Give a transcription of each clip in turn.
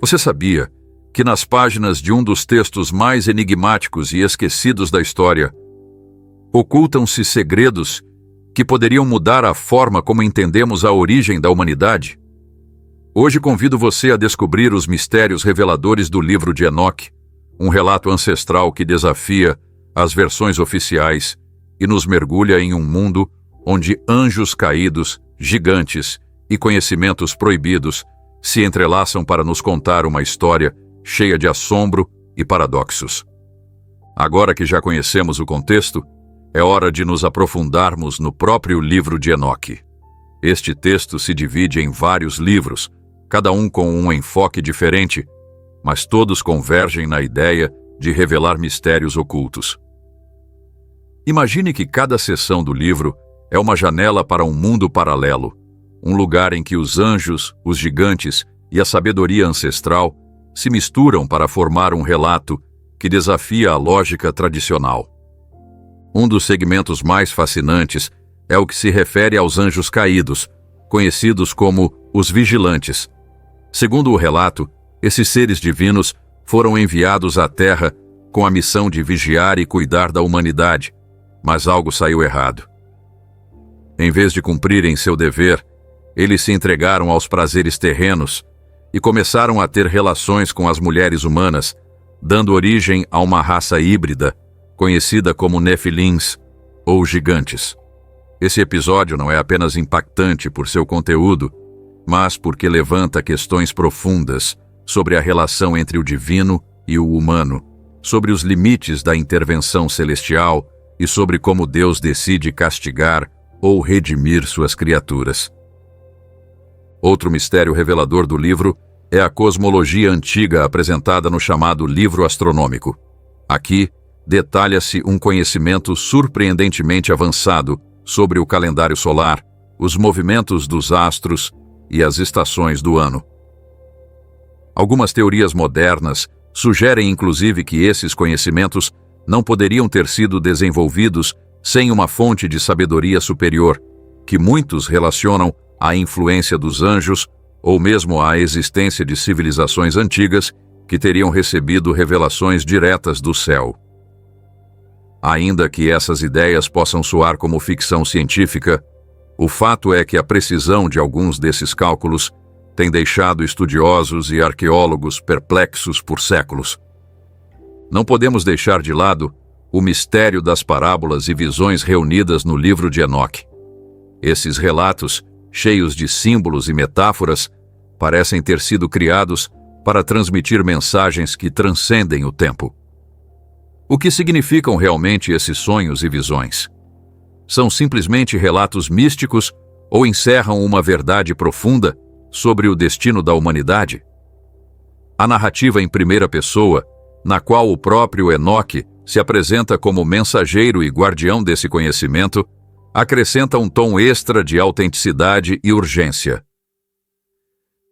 Você sabia que nas páginas de um dos textos mais enigmáticos e esquecidos da história, ocultam-se segredos que poderiam mudar a forma como entendemos a origem da humanidade? Hoje convido você a descobrir os mistérios reveladores do livro de Enoque, um relato ancestral que desafia as versões oficiais e nos mergulha em um mundo onde anjos caídos, gigantes e conhecimentos proibidos se entrelaçam para nos contar uma história cheia de assombro e paradoxos. Agora que já conhecemos o contexto, é hora de nos aprofundarmos no próprio livro de Enoque. Este texto se divide em vários livros, cada um com um enfoque diferente, mas todos convergem na ideia de revelar mistérios ocultos. Imagine que cada seção do livro é uma janela para um mundo paralelo, um lugar em que os anjos, os gigantes e a sabedoria ancestral se misturam para formar um relato que desafia a lógica tradicional. Um dos segmentos mais fascinantes é o que se refere aos anjos caídos, conhecidos como os vigilantes. Segundo o relato, esses seres divinos foram enviados à Terra com a missão de vigiar e cuidar da humanidade, mas algo saiu errado. Em vez de cumprirem seu dever, eles se entregaram aos prazeres terrenos e começaram a ter relações com as mulheres humanas, dando origem a uma raça híbrida, conhecida como Nefilins, ou gigantes. Esse episódio não é apenas impactante por seu conteúdo, mas porque levanta questões profundas sobre a relação entre o divino e o humano, sobre os limites da intervenção celestial e sobre como Deus decide castigar ou redimir suas criaturas. Outro mistério revelador do livro é a cosmologia antiga apresentada no chamado Livro Astronômico. Aqui, detalha-se um conhecimento surpreendentemente avançado sobre o calendário solar, os movimentos dos astros e as estações do ano. Algumas teorias modernas sugerem inclusive que esses conhecimentos não poderiam ter sido desenvolvidos sem uma fonte de sabedoria superior, que muitos relacionam à influência dos anjos ou mesmo à existência de civilizações antigas que teriam recebido revelações diretas do céu. Ainda que essas ideias possam soar como ficção científica, o fato é que a precisão de alguns desses cálculos tem deixado estudiosos e arqueólogos perplexos por séculos. Não podemos deixar de lado o mistério das parábolas e visões reunidas no livro de Enoque. Esses relatos, cheios de símbolos e metáforas, parecem ter sido criados para transmitir mensagens que transcendem o tempo. O que significam realmente esses sonhos e visões? São simplesmente relatos místicos ou encerram uma verdade profunda sobre o destino da humanidade? A narrativa em primeira pessoa, na qual o próprio Enoque se apresenta como mensageiro e guardião desse conhecimento, acrescenta um tom extra de autenticidade e urgência.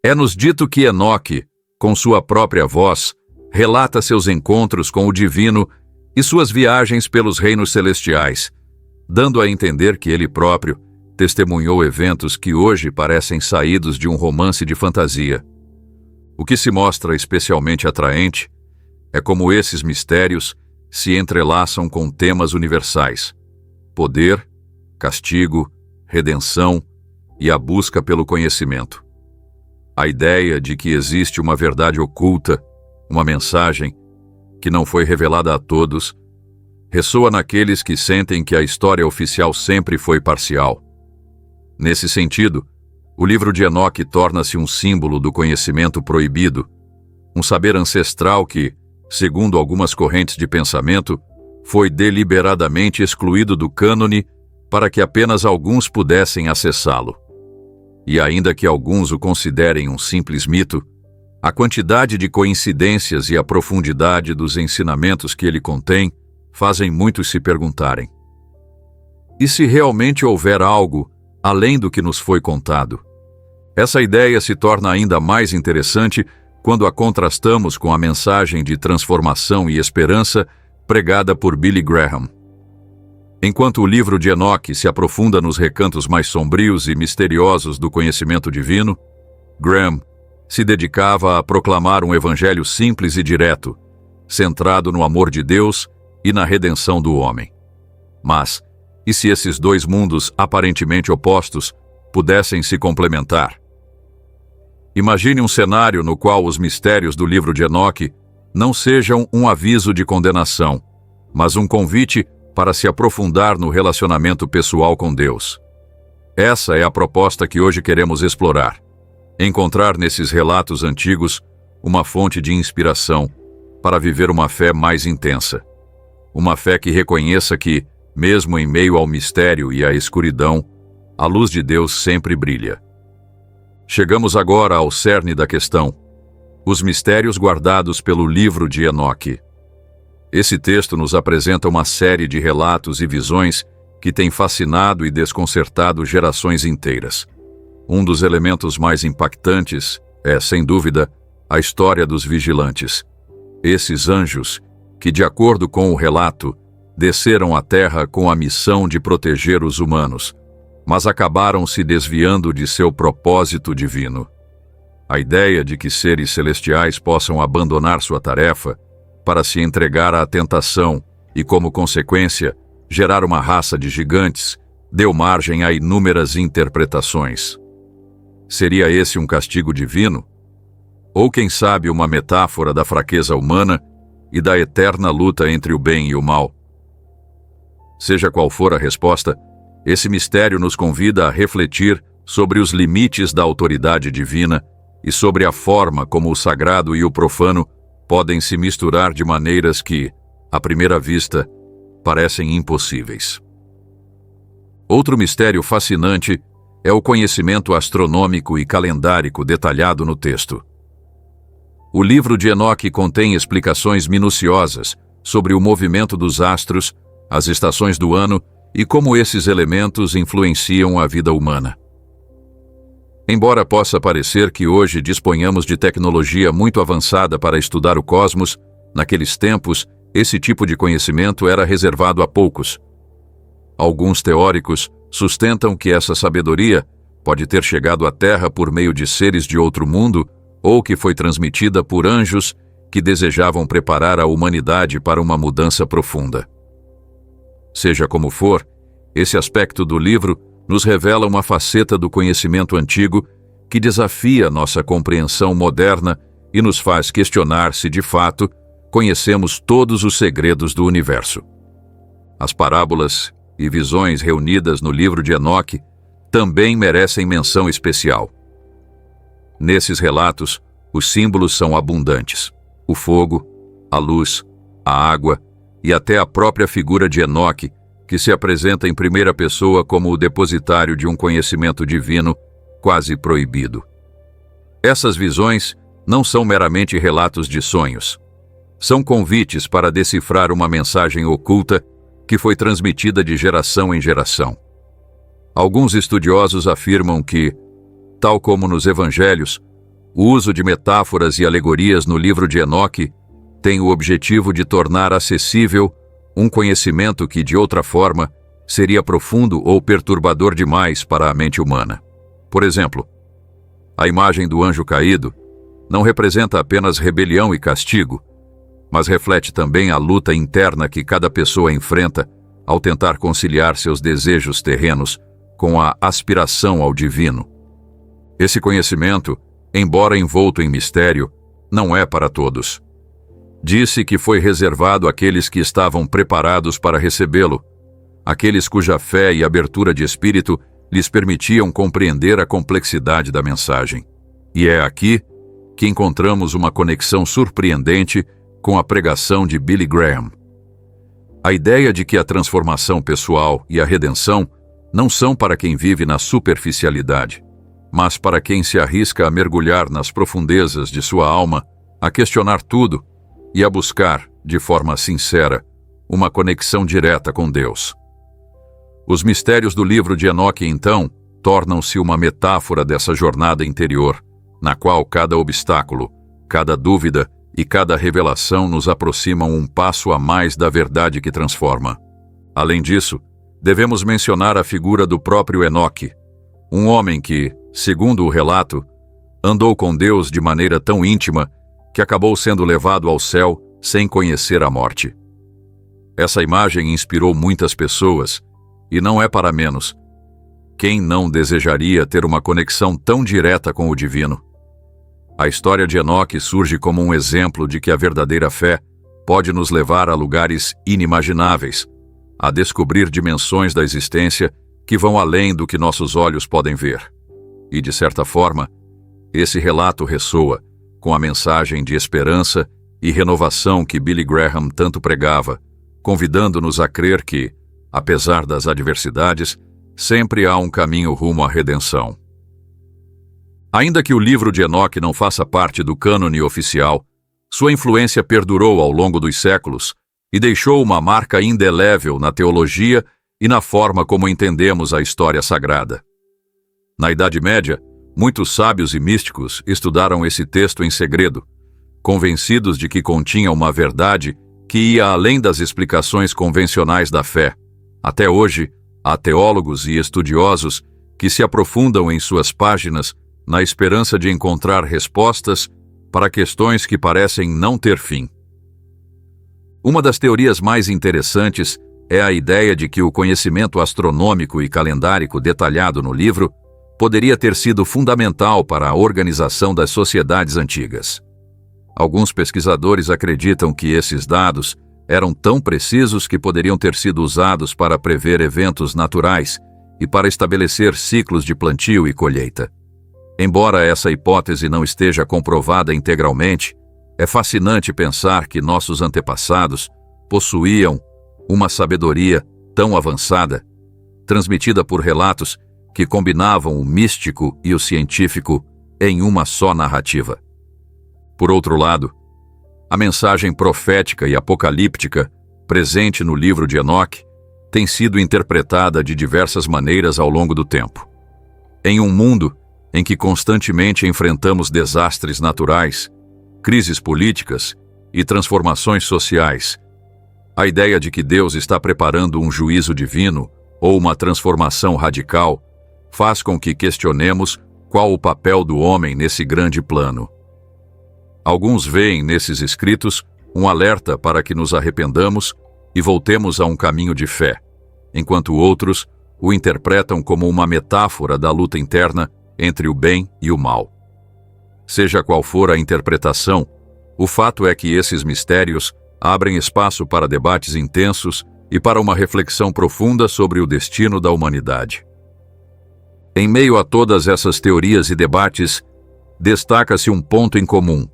É-nos dito que Enoque, com sua própria voz, relata seus encontros com o divino e suas viagens pelos reinos celestiais, dando a entender que ele próprio testemunhou eventos que hoje parecem saídos de um romance de fantasia. O que se mostra especialmente atraente é como esses mistérios se entrelaçam com temas universais: poder, castigo, redenção e a busca pelo conhecimento. A ideia de que existe uma verdade oculta, uma mensagem que não foi revelada a todos, ressoa naqueles que sentem que a história oficial sempre foi parcial. Nesse sentido, o livro de Enoque torna-se um símbolo do conhecimento proibido, um saber ancestral que, segundo algumas correntes de pensamento, foi deliberadamente excluído do cânone para que apenas alguns pudessem acessá-lo. E ainda que alguns o considerem um simples mito, a quantidade de coincidências e a profundidade dos ensinamentos que ele contém fazem muitos se perguntarem: e se realmente houver algo além do que nos foi contado? Essa ideia se torna ainda mais interessante quando a contrastamos com a mensagem de transformação e esperança pregada por Billy Graham. Enquanto o livro de Enoque se aprofunda nos recantos mais sombrios e misteriosos do conhecimento divino, Graham se dedicava a proclamar um evangelho simples e direto, centrado no amor de Deus e na redenção do homem. Mas, e se esses dois mundos aparentemente opostos pudessem se complementar? Imagine um cenário no qual os mistérios do livro de Enoque não sejam um aviso de condenação, mas um convite para se aprofundar no relacionamento pessoal com Deus. Essa é a proposta que hoje queremos explorar. Encontrar nesses relatos antigos uma fonte de inspiração para viver uma fé mais intensa. Uma fé que reconheça que, mesmo em meio ao mistério e à escuridão, a luz de Deus sempre brilha. Chegamos agora ao cerne da questão: os mistérios guardados pelo livro de Enoque. Esse texto nos apresenta uma série de relatos e visões que tem fascinado e desconcertado gerações inteiras. Um dos elementos mais impactantes é, sem dúvida, a história dos vigilantes. Esses anjos, que, de acordo com o relato, desceram à Terra com a missão de proteger os humanos, mas acabaram se desviando de seu propósito divino. A ideia de que seres celestiais possam abandonar sua tarefa para se entregar à tentação e, como consequência, gerar uma raça de gigantes, deu margem a inúmeras interpretações. Seria esse um castigo divino? Ou, quem sabe, uma metáfora da fraqueza humana e da eterna luta entre o bem e o mal? Seja qual for a resposta, esse mistério nos convida a refletir sobre os limites da autoridade divina e sobre a forma como o sagrado e o profano podem se misturar de maneiras que, à primeira vista, parecem impossíveis. Outro mistério fascinante é o conhecimento astronômico e calendárico detalhado no texto. O livro de Enoque contém explicações minuciosas sobre o movimento dos astros, as estações do ano e como esses elementos influenciam a vida humana. Embora possa parecer que hoje disponhamos de tecnologia muito avançada para estudar o cosmos, naqueles tempos, esse tipo de conhecimento era reservado a poucos. Alguns teóricos sustentam que essa sabedoria pode ter chegado à Terra por meio de seres de outro mundo ou que foi transmitida por anjos que desejavam preparar a humanidade para uma mudança profunda. Seja como for, esse aspecto do livro nos revela uma faceta do conhecimento antigo que desafia nossa compreensão moderna e nos faz questionar se, de fato, conhecemos todos os segredos do universo. As parábolas e visões reunidas no livro de Enoque também merecem menção especial. Nesses relatos, os símbolos são abundantes: o fogo, a luz, a água e até a própria figura de Enoque, que se apresenta em primeira pessoa como o depositário de um conhecimento divino quase proibido. Essas visões não são meramente relatos de sonhos. São convites para decifrar uma mensagem oculta que foi transmitida de geração em geração. Alguns estudiosos afirmam que, tal como nos evangelhos, o uso de metáforas e alegorias no livro de Enoque tem o objetivo de tornar acessível um conhecimento que, de outra forma, seria profundo ou perturbador demais para a mente humana. Por exemplo, a imagem do anjo caído não representa apenas rebelião e castigo, mas reflete também a luta interna que cada pessoa enfrenta ao tentar conciliar seus desejos terrenos com a aspiração ao divino. Esse conhecimento, embora envolto em mistério, não é para todos. Disse que foi reservado àqueles que estavam preparados para recebê-lo, aqueles cuja fé e abertura de espírito lhes permitiam compreender a complexidade da mensagem. E é aqui que encontramos uma conexão surpreendente com a pregação de Billy Graham. A ideia de que a transformação pessoal e a redenção não são para quem vive na superficialidade, mas para quem se arrisca a mergulhar nas profundezas de sua alma, a questionar tudo e a buscar, de forma sincera, uma conexão direta com Deus. Os mistérios do livro de Enoque, então, tornam-se uma metáfora dessa jornada interior, na qual cada obstáculo, cada dúvida e cada revelação nos aproximam um passo a mais da verdade que transforma. Além disso, devemos mencionar a figura do próprio Enoque, um homem que, segundo o relato, andou com Deus de maneira tão íntima que acabou sendo levado ao céu sem conhecer a morte. Essa imagem inspirou muitas pessoas, e não é para menos. Quem não desejaria ter uma conexão tão direta com o divino? A história de Enoque surge como um exemplo de que a verdadeira fé pode nos levar a lugares inimagináveis, a descobrir dimensões da existência que vão além do que nossos olhos podem ver. E, de certa forma, esse relato ressoa com a mensagem de esperança e renovação que Billy Graham tanto pregava, convidando-nos a crer que, apesar das adversidades, sempre há um caminho rumo à redenção. Ainda que o livro de Enoque não faça parte do cânone oficial, sua influência perdurou ao longo dos séculos e deixou uma marca indelével na teologia e na forma como entendemos a história sagrada. Na Idade Média, muitos sábios e místicos estudaram esse texto em segredo, convencidos de que continha uma verdade que ia além das explicações convencionais da fé. Até hoje, há teólogos e estudiosos que se aprofundam em suas páginas na esperança de encontrar respostas para questões que parecem não ter fim. Uma das teorias mais interessantes é a ideia de que o conhecimento astronômico e calendárico detalhado no livro poderia ter sido fundamental para a organização das sociedades antigas. Alguns pesquisadores acreditam que esses dados eram tão precisos que poderiam ter sido usados para prever eventos naturais e para estabelecer ciclos de plantio e colheita. Embora essa hipótese não esteja comprovada integralmente, é fascinante pensar que nossos antepassados possuíam uma sabedoria tão avançada, transmitida por relatos que combinavam o místico e o científico em uma só narrativa. Por outro lado, a mensagem profética e apocalíptica presente no livro de Enoque tem sido interpretada de diversas maneiras ao longo do tempo. Em um mundo em que constantemente enfrentamos desastres naturais, crises políticas e transformações sociais, a ideia de que Deus está preparando um juízo divino ou uma transformação radical faz com que questionemos qual o papel do homem nesse grande plano. Alguns veem nesses escritos um alerta para que nos arrependamos e voltemos a um caminho de fé, enquanto outros o interpretam como uma metáfora da luta interna entre o bem e o mal. Seja qual for a interpretação, o fato é que esses mistérios abrem espaço para debates intensos e para uma reflexão profunda sobre o destino da humanidade. Em meio a todas essas teorias e debates, destaca-se um ponto em comum: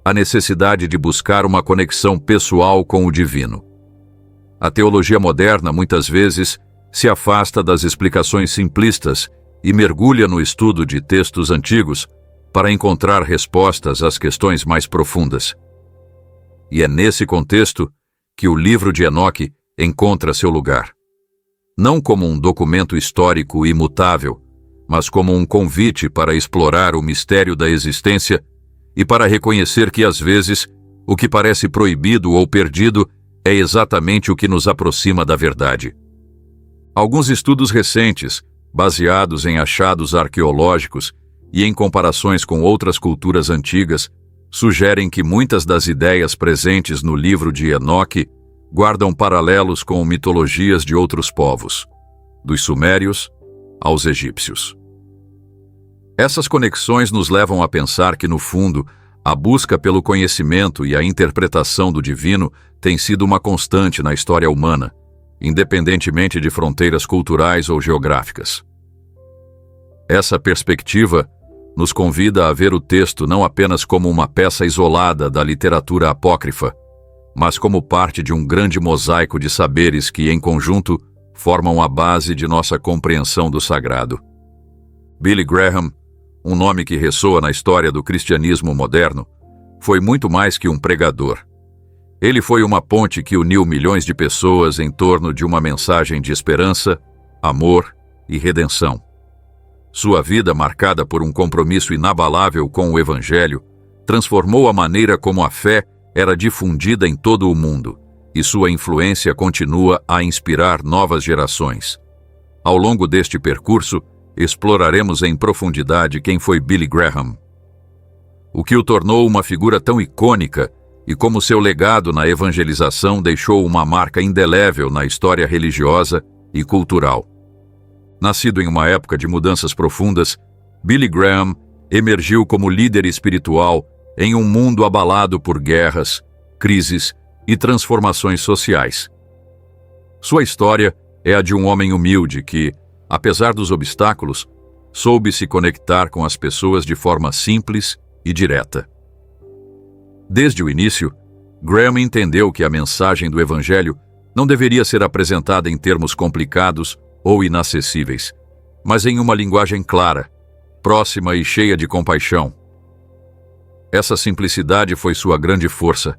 a necessidade de buscar uma conexão pessoal com o divino. A teologia moderna, muitas vezes, se afasta das explicações simplistas e mergulha no estudo de textos antigos para encontrar respostas às questões mais profundas. E é nesse contexto que o livro de Enoque encontra seu lugar. Não como um documento histórico imutável, mas como um convite para explorar o mistério da existência e para reconhecer que, às vezes, o que parece proibido ou perdido é exatamente o que nos aproxima da verdade. Alguns estudos recentes, baseados em achados arqueológicos e em comparações com outras culturas antigas, sugerem que muitas das ideias presentes no livro de Enoque guardam paralelos com mitologias de outros povos, dos sumérios aos egípcios. Essas conexões nos levam a pensar que, no fundo, a busca pelo conhecimento e a interpretação do divino tem sido uma constante na história humana, independentemente de fronteiras culturais ou geográficas. Essa perspectiva nos convida a ver o texto não apenas como uma peça isolada da literatura apócrifa, mas como parte de um grande mosaico de saberes que, em conjunto, formam a base de nossa compreensão do sagrado. Billy Graham, um nome que ressoa na história do cristianismo moderno, foi muito mais que um pregador. Ele foi uma ponte que uniu milhões de pessoas em torno de uma mensagem de esperança, amor e redenção. Sua vida, marcada por um compromisso inabalável com o Evangelho, transformou a maneira como a fé era difundida em todo o mundo, e sua influência continua a inspirar novas gerações. Ao longo deste percurso, exploraremos em profundidade quem foi Billy Graham, o que o tornou uma figura tão icônica e como seu legado na evangelização deixou uma marca indelével na história religiosa e cultural. Nascido em uma época de mudanças profundas, Billy Graham emergiu como líder espiritual em um mundo abalado por guerras, crises e transformações sociais. Sua história é a de um homem humilde que, apesar dos obstáculos, soube se conectar com as pessoas de forma simples e direta. Desde o início, Graham entendeu que a mensagem do Evangelho não deveria ser apresentada em termos complicados ou inacessíveis, mas em uma linguagem clara, próxima e cheia de compaixão. Essa simplicidade foi sua grande força.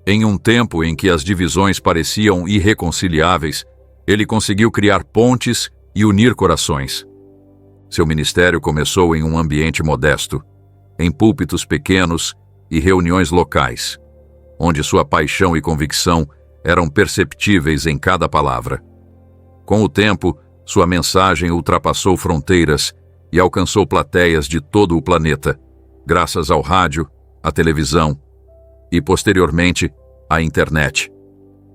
Em um tempo em que as divisões pareciam irreconciliáveis, ele conseguiu criar pontes e unir corações. Seu ministério começou em um ambiente modesto, em púlpitos pequenos e reuniões locais, onde sua paixão e convicção eram perceptíveis em cada palavra. Com o tempo, sua mensagem ultrapassou fronteiras e alcançou plateias de todo o planeta, graças ao rádio, à televisão e, posteriormente, à internet.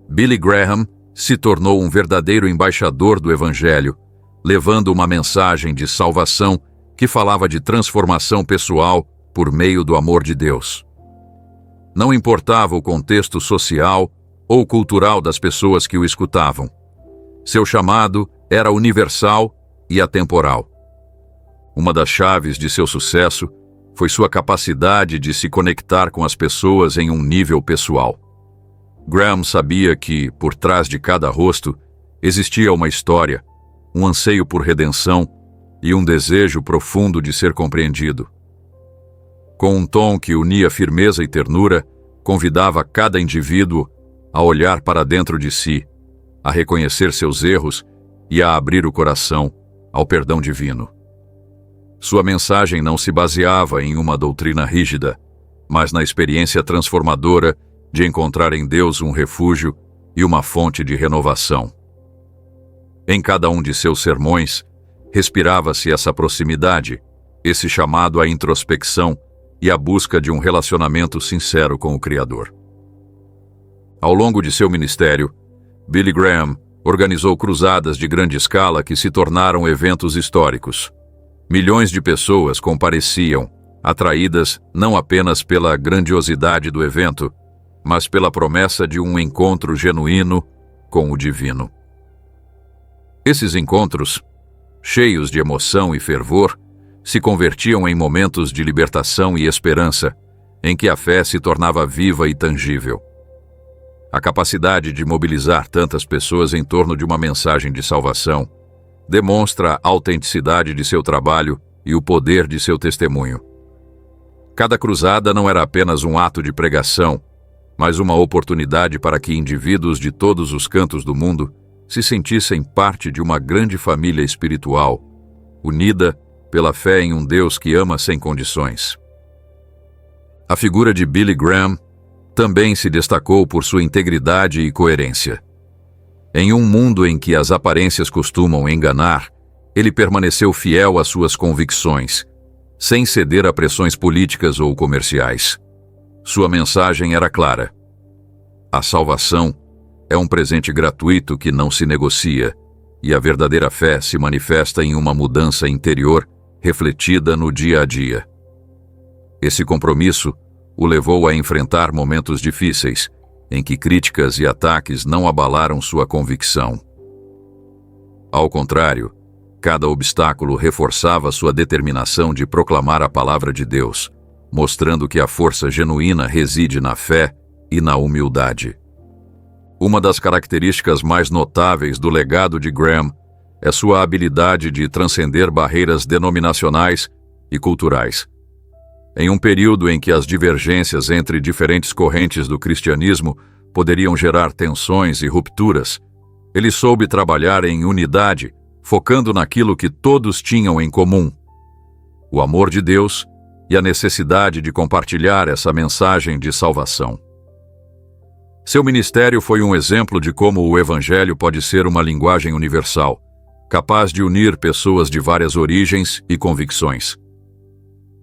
Billy Graham se tornou um verdadeiro embaixador do Evangelho, levando uma mensagem de salvação que falava de transformação pessoal por meio do amor de Deus. Não importava o contexto social ou cultural das pessoas que o escutavam. Seu chamado era universal e atemporal. Uma das chaves de seu sucesso foi sua capacidade de se conectar com as pessoas em um nível pessoal. Graham sabia que, por trás de cada rosto, existia uma história, um anseio por redenção e um desejo profundo de ser compreendido. Com um tom que unia firmeza e ternura, convidava cada indivíduo a olhar para dentro de si, a reconhecer seus erros e a abrir o coração ao perdão divino. Sua mensagem não se baseava em uma doutrina rígida, mas na experiência transformadora de encontrar em Deus um refúgio e uma fonte de renovação. Em cada um de seus sermões, respirava-se essa proximidade, esse chamado à introspecção e à busca de um relacionamento sincero com o Criador. Ao longo de seu ministério, Billy Graham organizou cruzadas de grande escala que se tornaram eventos históricos. Milhões de pessoas compareciam, atraídas não apenas pela grandiosidade do evento, mas pela promessa de um encontro genuíno com o divino. Esses encontros, cheios de emoção e fervor, se convertiam em momentos de libertação e esperança, em que a fé se tornava viva e tangível. A capacidade de mobilizar tantas pessoas em torno de uma mensagem de salvação demonstra a autenticidade de seu trabalho e o poder de seu testemunho. Cada cruzada não era apenas um ato de pregação, mas uma oportunidade para que indivíduos de todos os cantos do mundo se sentissem parte de uma grande família espiritual, unida pela fé em um Deus que ama sem condições. A figura de Billy Graham também se destacou por sua integridade e coerência. Em um mundo em que as aparências costumam enganar, ele permaneceu fiel às suas convicções, sem ceder a pressões políticas ou comerciais. Sua mensagem era clara: a salvação é um presente gratuito que não se negocia, e a verdadeira fé se manifesta em uma mudança interior refletida no dia a dia. Esse compromisso o levou a enfrentar momentos difíceis, em que críticas e ataques não abalaram sua convicção. Ao contrário, cada obstáculo reforçava sua determinação de proclamar a palavra de Deus, mostrando que a força genuína reside na fé e na humildade. Uma das características mais notáveis do legado de Graham é sua habilidade de transcender barreiras denominacionais e culturais. Em um período em que as divergências entre diferentes correntes do cristianismo poderiam gerar tensões e rupturas, ele soube trabalhar em unidade, focando naquilo que todos tinham em comum: o amor de Deus e a necessidade de compartilhar essa mensagem de salvação. Seu ministério foi um exemplo de como o Evangelho pode ser uma linguagem universal, capaz de unir pessoas de várias origens e convicções.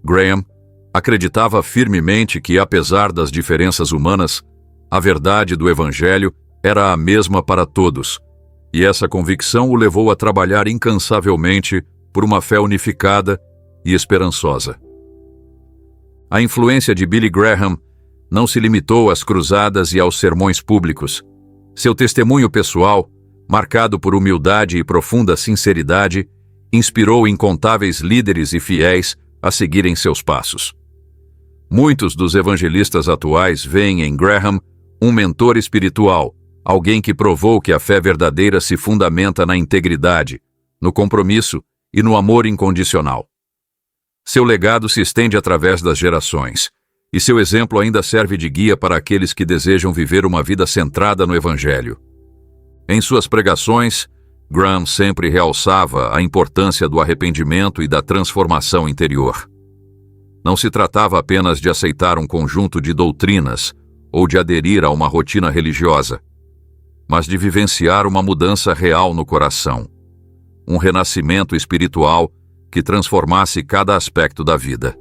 Graham Acreditava firmemente que, apesar das diferenças humanas, a verdade do Evangelho era a mesma para todos, e essa convicção o levou a trabalhar incansavelmente por uma fé unificada e esperançosa. A influência de Billy Graham não se limitou às cruzadas e aos sermões públicos. Seu testemunho pessoal, marcado por humildade e profunda sinceridade, inspirou incontáveis líderes e fiéis a seguirem seus passos. Muitos dos evangelistas atuais veem em Graham um mentor espiritual, alguém que provou que a fé verdadeira se fundamenta na integridade, no compromisso e no amor incondicional. Seu legado se estende através das gerações, e seu exemplo ainda serve de guia para aqueles que desejam viver uma vida centrada no Evangelho. Em suas pregações, Graham sempre realçava a importância do arrependimento e da transformação interior. Não se tratava apenas de aceitar um conjunto de doutrinas ou de aderir a uma rotina religiosa, mas de vivenciar uma mudança real no coração, um renascimento espiritual que transformasse cada aspecto da vida.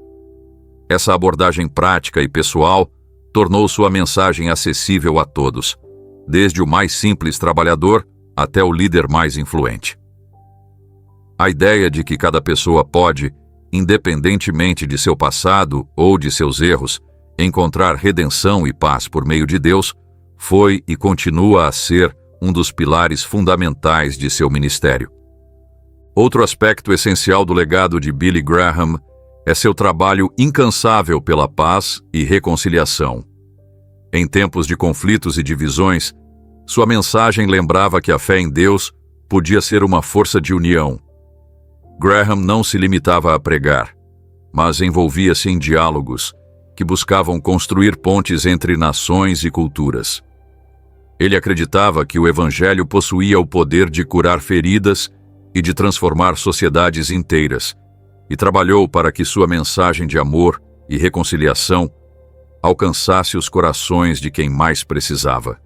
Essa abordagem prática e pessoal tornou sua mensagem acessível a todos, desde o mais simples trabalhador até o líder mais influente. A ideia de que cada pessoa pode, independentemente de seu passado ou de seus erros, encontrar redenção e paz por meio de Deus, foi e continua a ser um dos pilares fundamentais de seu ministério. Outro aspecto essencial do legado de Billy Graham é seu trabalho incansável pela paz e reconciliação. Em tempos de conflitos e divisões, sua mensagem lembrava que a fé em Deus podia ser uma força de união. Graham não se limitava a pregar, mas envolvia-se em diálogos que buscavam construir pontes entre nações e culturas. Ele acreditava que o Evangelho possuía o poder de curar feridas e de transformar sociedades inteiras, e trabalhou para que sua mensagem de amor e reconciliação alcançasse os corações de quem mais precisava.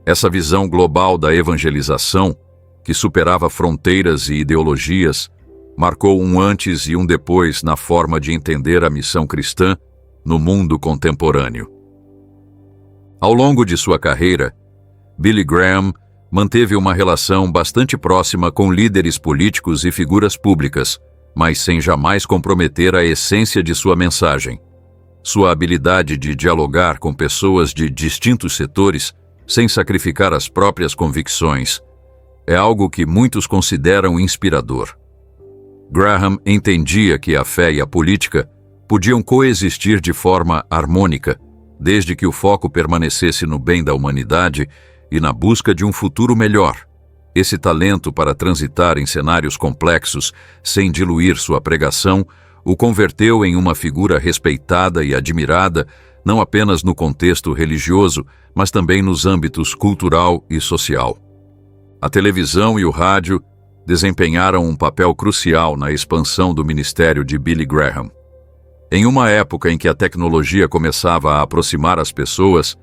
Essa visão global da evangelização, que superava fronteiras e ideologias, marcou um antes e um depois na forma de entender a missão cristã no mundo contemporâneo. Ao longo de sua carreira, Billy Graham manteve uma relação bastante próxima com líderes políticos e figuras públicas, mas sem jamais comprometer a essência de sua mensagem. Sua habilidade de dialogar com pessoas de distintos setores, sem sacrificar as próprias convicções, é algo que muitos consideram inspirador. Graham entendia que a fé e a política podiam coexistir de forma harmônica, desde que o foco permanecesse no bem da humanidade e na busca de um futuro melhor. Esse talento para transitar em cenários complexos sem diluir sua pregação o converteu em uma figura respeitada e admirada, não apenas no contexto religioso, mas também nos âmbitos cultural e social. A televisão e o rádio desempenharam um papel crucial na expansão do ministério de Billy Graham. Em uma época em que a tecnologia começava a aproximar as pessoas,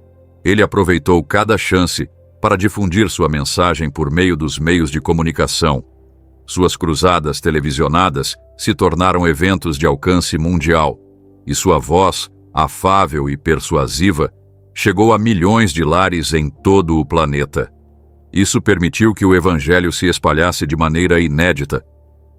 ele aproveitou cada chance para difundir sua mensagem por meio dos meios de comunicação. Suas cruzadas televisionadas se tornaram eventos de alcance mundial, e sua voz, afável e persuasiva, chegou a milhões de lares em todo o planeta. Isso permitiu que o Evangelho se espalhasse de maneira inédita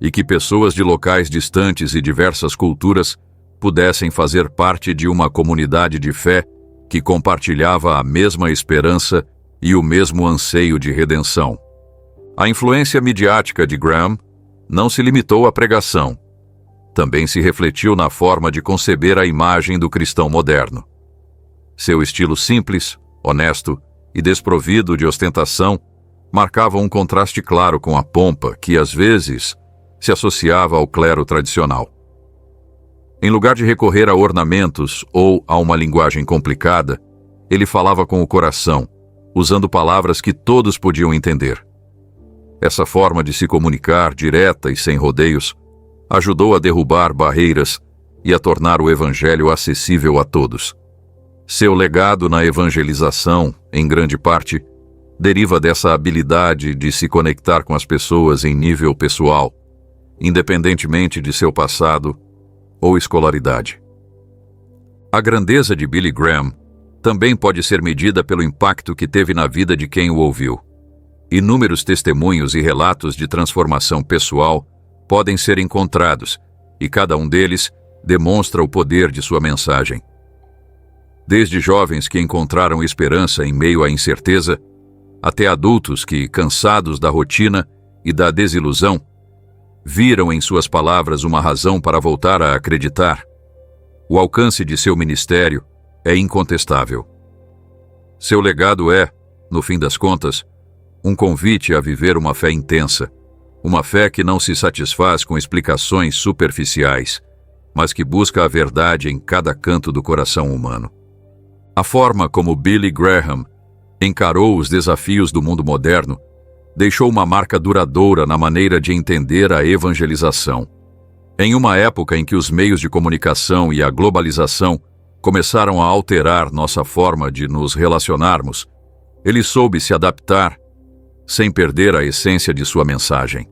e que pessoas de locais distantes e diversas culturas pudessem fazer parte de uma comunidade de fé que compartilhava a mesma esperança e o mesmo anseio de redenção. A influência midiática de Graham não se limitou à pregação. Também se refletiu na forma de conceber a imagem do cristão moderno. Seu estilo simples, honesto e desprovido de ostentação marcava um contraste claro com a pompa que, às vezes, se associava ao clero tradicional. Em lugar de recorrer a ornamentos ou a uma linguagem complicada, ele falava com o coração, usando palavras que todos podiam entender. Essa forma de se comunicar, direta e sem rodeios, ajudou a derrubar barreiras e a tornar o Evangelho acessível a todos. Seu legado na evangelização, em grande parte, deriva dessa habilidade de se conectar com as pessoas em nível pessoal, independentemente de seu passado ou escolaridade. A grandeza de Billy Graham também pode ser medida pelo impacto que teve na vida de quem o ouviu. Inúmeros testemunhos e relatos de transformação pessoal podem ser encontrados, e cada um deles demonstra o poder de sua mensagem. Desde jovens que encontraram esperança em meio à incerteza, até adultos que, cansados da rotina e da desilusão, viram em suas palavras uma razão para voltar a acreditar. O alcance de seu ministério é incontestável. Seu legado é, no fim das contas, um convite a viver uma fé intensa, uma fé que não se satisfaz com explicações superficiais, mas que busca a verdade em cada canto do coração humano. A forma como Billy Graham encarou os desafios do mundo moderno deixou uma marca duradoura na maneira de entender a evangelização. Em uma época em que os meios de comunicação e a globalização começaram a alterar nossa forma de nos relacionarmos, ele soube se adaptar sem perder a essência de sua mensagem.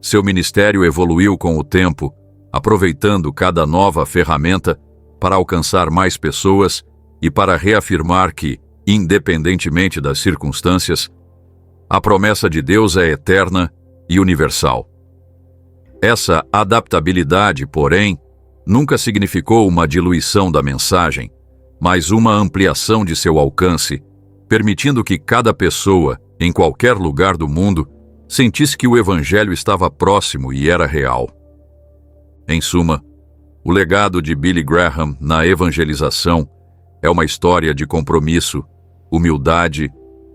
Seu ministério evoluiu com o tempo, aproveitando cada nova ferramenta para alcançar mais pessoas e para reafirmar que, independentemente das circunstâncias, a promessa de Deus é eterna e universal. Essa adaptabilidade, porém, nunca significou uma diluição da mensagem, mas uma ampliação de seu alcance, permitindo que cada pessoa, em qualquer lugar do mundo, sentisse que o Evangelho estava próximo e era real. Em suma, o legado de Billy Graham na evangelização é uma história de compromisso, humildade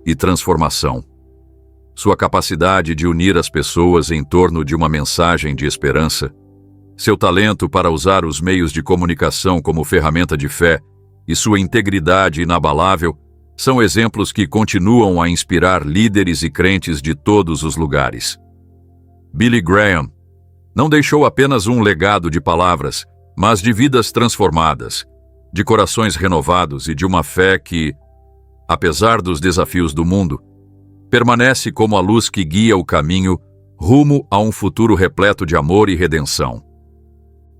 e transformação. Sua capacidade de unir as pessoas em torno de uma mensagem de esperança, seu talento para usar os meios de comunicação como ferramenta de fé e sua integridade inabalável são exemplos que continuam a inspirar líderes e crentes de todos os lugares. Billy Graham não deixou apenas um legado de palavras, mas de vidas transformadas, de corações renovados e de uma fé que, apesar dos desafios do mundo, permanece como a luz que guia o caminho rumo a um futuro repleto de amor e redenção.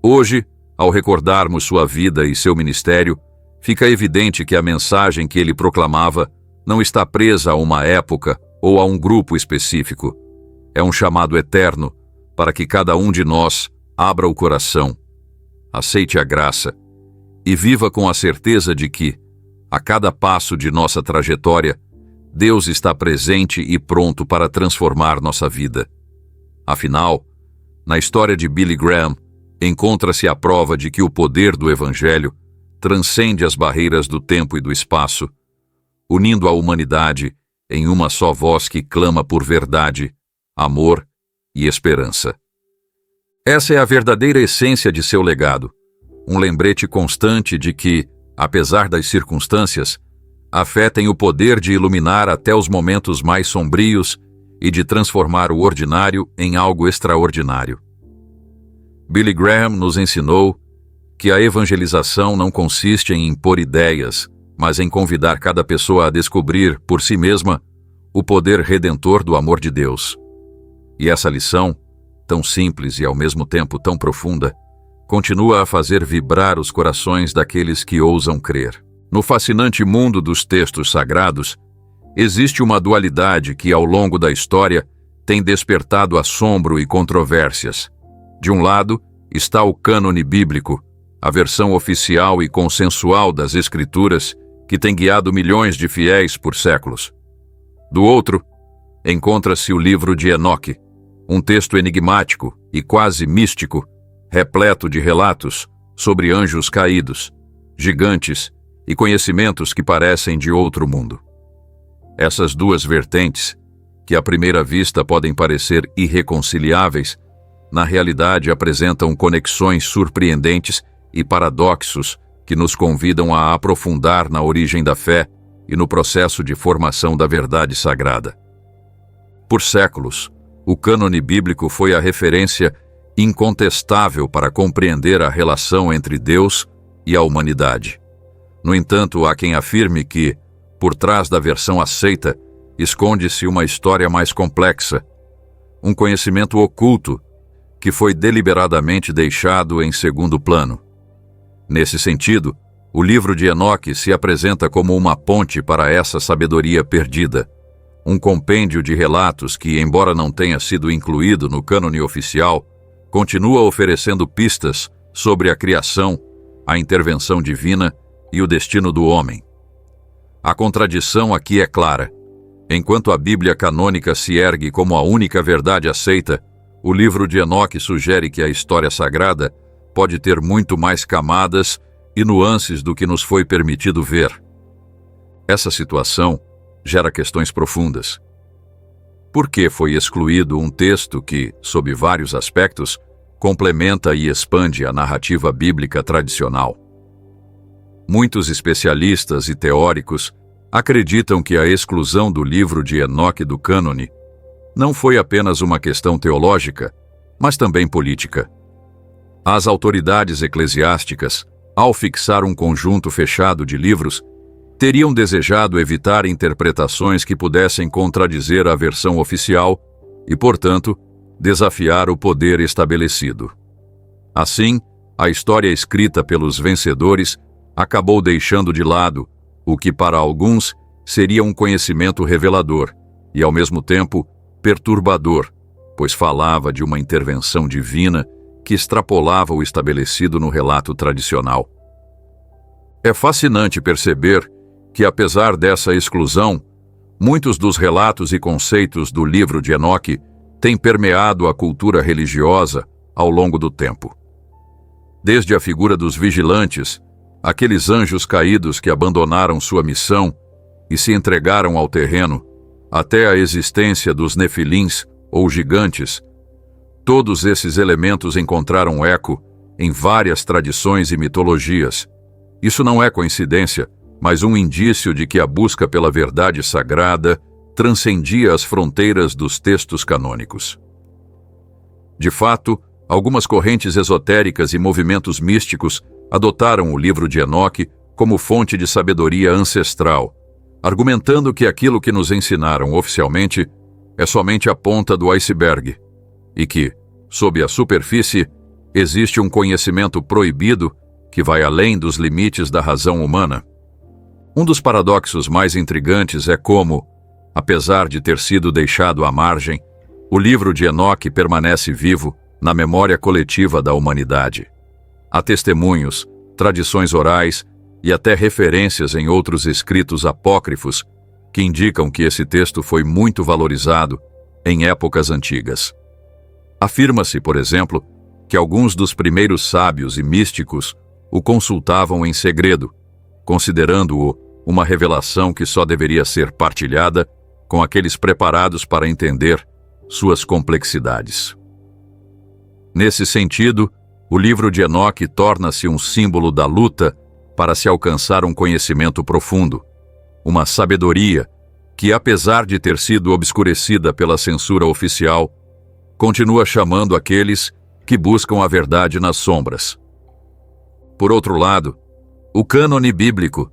Hoje, ao recordarmos sua vida e seu ministério, fica evidente que a mensagem que ele proclamava não está presa a uma época ou a um grupo específico. É um chamado eterno para que cada um de nós abra o coração, aceite a graça e viva com a certeza de que, a cada passo de nossa trajetória, Deus está presente e pronto para transformar nossa vida. Afinal, na história de Billy Graham, encontra-se a prova de que o poder do Evangelho transcende as barreiras do tempo e do espaço, unindo a humanidade em uma só voz que clama por verdade, amor e esperança. Essa é a verdadeira essência de seu legado, um lembrete constante de que, apesar das circunstâncias, a fé tem o poder de iluminar até os momentos mais sombrios e de transformar o ordinário em algo extraordinário. Billy Graham nos ensinou que a evangelização não consiste em impor ideias, mas em convidar cada pessoa a descobrir, por si mesma, o poder redentor do amor de Deus. E essa lição, tão simples e ao mesmo tempo tão profunda, continua a fazer vibrar os corações daqueles que ousam crer. No fascinante mundo dos textos sagrados, existe uma dualidade que, ao longo da história, tem despertado assombro e controvérsias. De um lado, está o cânone bíblico, a versão oficial e consensual das Escrituras, que tem guiado milhões de fiéis por séculos. Do outro, encontra-se o livro de Enoque, um texto enigmático e quase místico, repleto de relatos sobre anjos caídos, gigantes e conhecimentos que parecem de outro mundo. Essas duas vertentes, que à primeira vista podem parecer irreconciliáveis, na realidade apresentam conexões surpreendentes e paradoxos que nos convidam a aprofundar na origem da fé e no processo de formação da verdade sagrada. Por séculos, o cânone bíblico foi a referência incontestável para compreender a relação entre Deus e a humanidade. No entanto, há quem afirme que, por trás da versão aceita, esconde-se uma história mais complexa, um conhecimento oculto que foi deliberadamente deixado em segundo plano. Nesse sentido, O livro de Enoque se apresenta como uma ponte para essa sabedoria perdida, um compêndio de relatos que, embora não tenha sido incluído no cânone oficial, continua oferecendo pistas sobre a criação, a intervenção divina e o destino do homem. A contradição aqui é clara. Enquanto a Bíblia canônica se ergue como a única verdade aceita, o livro de Enoque sugere que a história sagrada pode ter muito mais camadas e nuances do que nos foi permitido ver. Essa situação gera questões profundas. Por que foi excluído um texto que, sob vários aspectos, complementa e expande a narrativa bíblica tradicional? Muitos especialistas e teóricos acreditam que a exclusão do livro de Enoque do cânone não foi apenas uma questão teológica, mas também política. As autoridades eclesiásticas, ao fixar um conjunto fechado de livros, teriam desejado evitar interpretações que pudessem contradizer a versão oficial e, portanto, desafiar o poder estabelecido. Assim, a história escrita pelos vencedores acabou deixando de lado o que para alguns seria um conhecimento revelador e, ao mesmo tempo, perturbador, pois falava de uma intervenção divina que extrapolava o estabelecido no relato tradicional. É fascinante perceber que, apesar dessa exclusão, muitos dos relatos e conceitos do livro de Enoque têm permeado a cultura religiosa ao longo do tempo. Desde a figura dos vigilantes, aqueles anjos caídos que abandonaram sua missão e se entregaram ao terreno, até a existência dos nefilins, ou gigantes, todos esses elementos encontraram eco em várias tradições e mitologias. Isso não é coincidência, mas um indício de que a busca pela verdade sagrada transcendia as fronteiras dos textos canônicos. De fato, algumas correntes esotéricas e movimentos místicos adotaram o livro de Enoque como fonte de sabedoria ancestral, argumentando que aquilo que nos ensinaram oficialmente é somente a ponta do iceberg e que, sob a superfície, existe um conhecimento proibido que vai além dos limites da razão humana. Um dos paradoxos mais intrigantes é como, apesar de ter sido deixado à margem, o livro de Enoque permanece vivo na memória coletiva da humanidade. Há testemunhos, tradições orais e até referências em outros escritos apócrifos que indicam que esse texto foi muito valorizado em épocas antigas. Afirma-se, por exemplo, que alguns dos primeiros sábios e místicos o consultavam em segredo, considerando-o uma revelação que só deveria ser partilhada com aqueles preparados para entender suas complexidades. Nesse sentido, o livro de Enoque torna-se um símbolo da luta para se alcançar um conhecimento profundo, uma sabedoria que, apesar de ter sido obscurecida pela censura oficial, continua chamando aqueles que buscam a verdade nas sombras. Por outro lado, o cânone bíblico,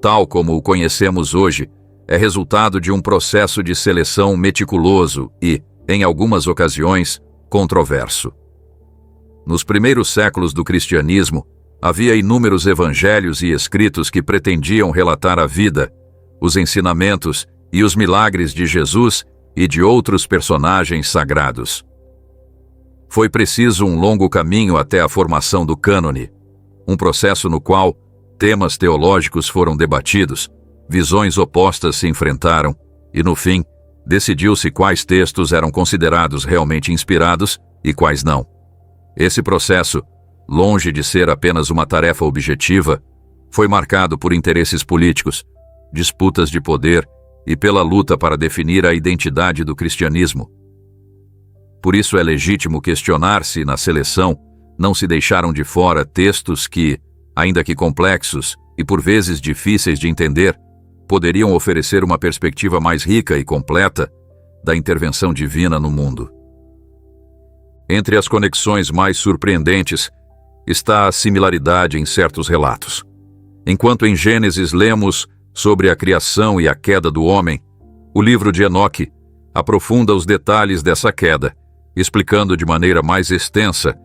tal como o conhecemos hoje, é resultado de um processo de seleção meticuloso e, em algumas ocasiões, controverso. Nos primeiros séculos do cristianismo, havia inúmeros evangelhos e escritos que pretendiam relatar a vida, os ensinamentos e os milagres de Jesus e de outros personagens sagrados. Foi preciso um longo caminho até a formação do cânone, um processo no qual temas teológicos foram debatidos, visões opostas se enfrentaram e, no fim, decidiu-se quais textos eram considerados realmente inspirados e quais não. Esse processo, longe de ser apenas uma tarefa objetiva, foi marcado por interesses políticos, disputas de poder e pela luta para definir a identidade do cristianismo. Por isso é legítimo questionar se, na seleção, não se deixaram de fora textos que, ainda que complexos e por vezes difíceis de entender, poderiam oferecer uma perspectiva mais rica e completa da intervenção divina no mundo. Entre as conexões mais surpreendentes está a similaridade em certos relatos. Enquanto em Gênesis lemos sobre a criação e a queda do homem, o livro de Enoque aprofunda os detalhes dessa queda, explicando de maneira mais extensa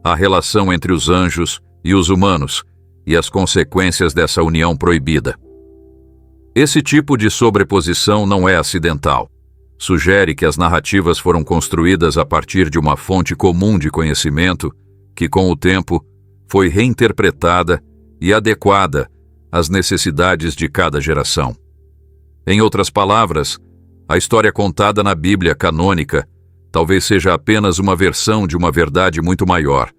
a relação entre os anjos e os humanos, e as consequências dessa união proibida. Esse tipo de sobreposição não é acidental. Sugere que as narrativas foram construídas a partir de uma fonte comum de conhecimento que, com o tempo, foi reinterpretada e adequada às necessidades de cada geração. Em outras palavras, a história contada na Bíblia canônica talvez seja apenas uma versão de uma verdade muito maior.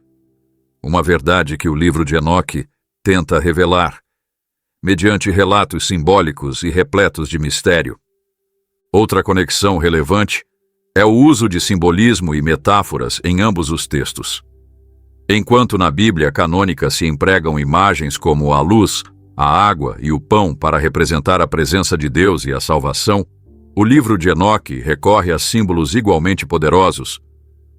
Uma verdade que o livro de Enoque tenta revelar, mediante relatos simbólicos e repletos de mistério. Outra conexão relevante é o uso de simbolismo e metáforas em ambos os textos. Enquanto na Bíblia canônica se empregam imagens como a luz, a água e o pão para representar a presença de Deus e a salvação, o livro de Enoque recorre a símbolos igualmente poderosos,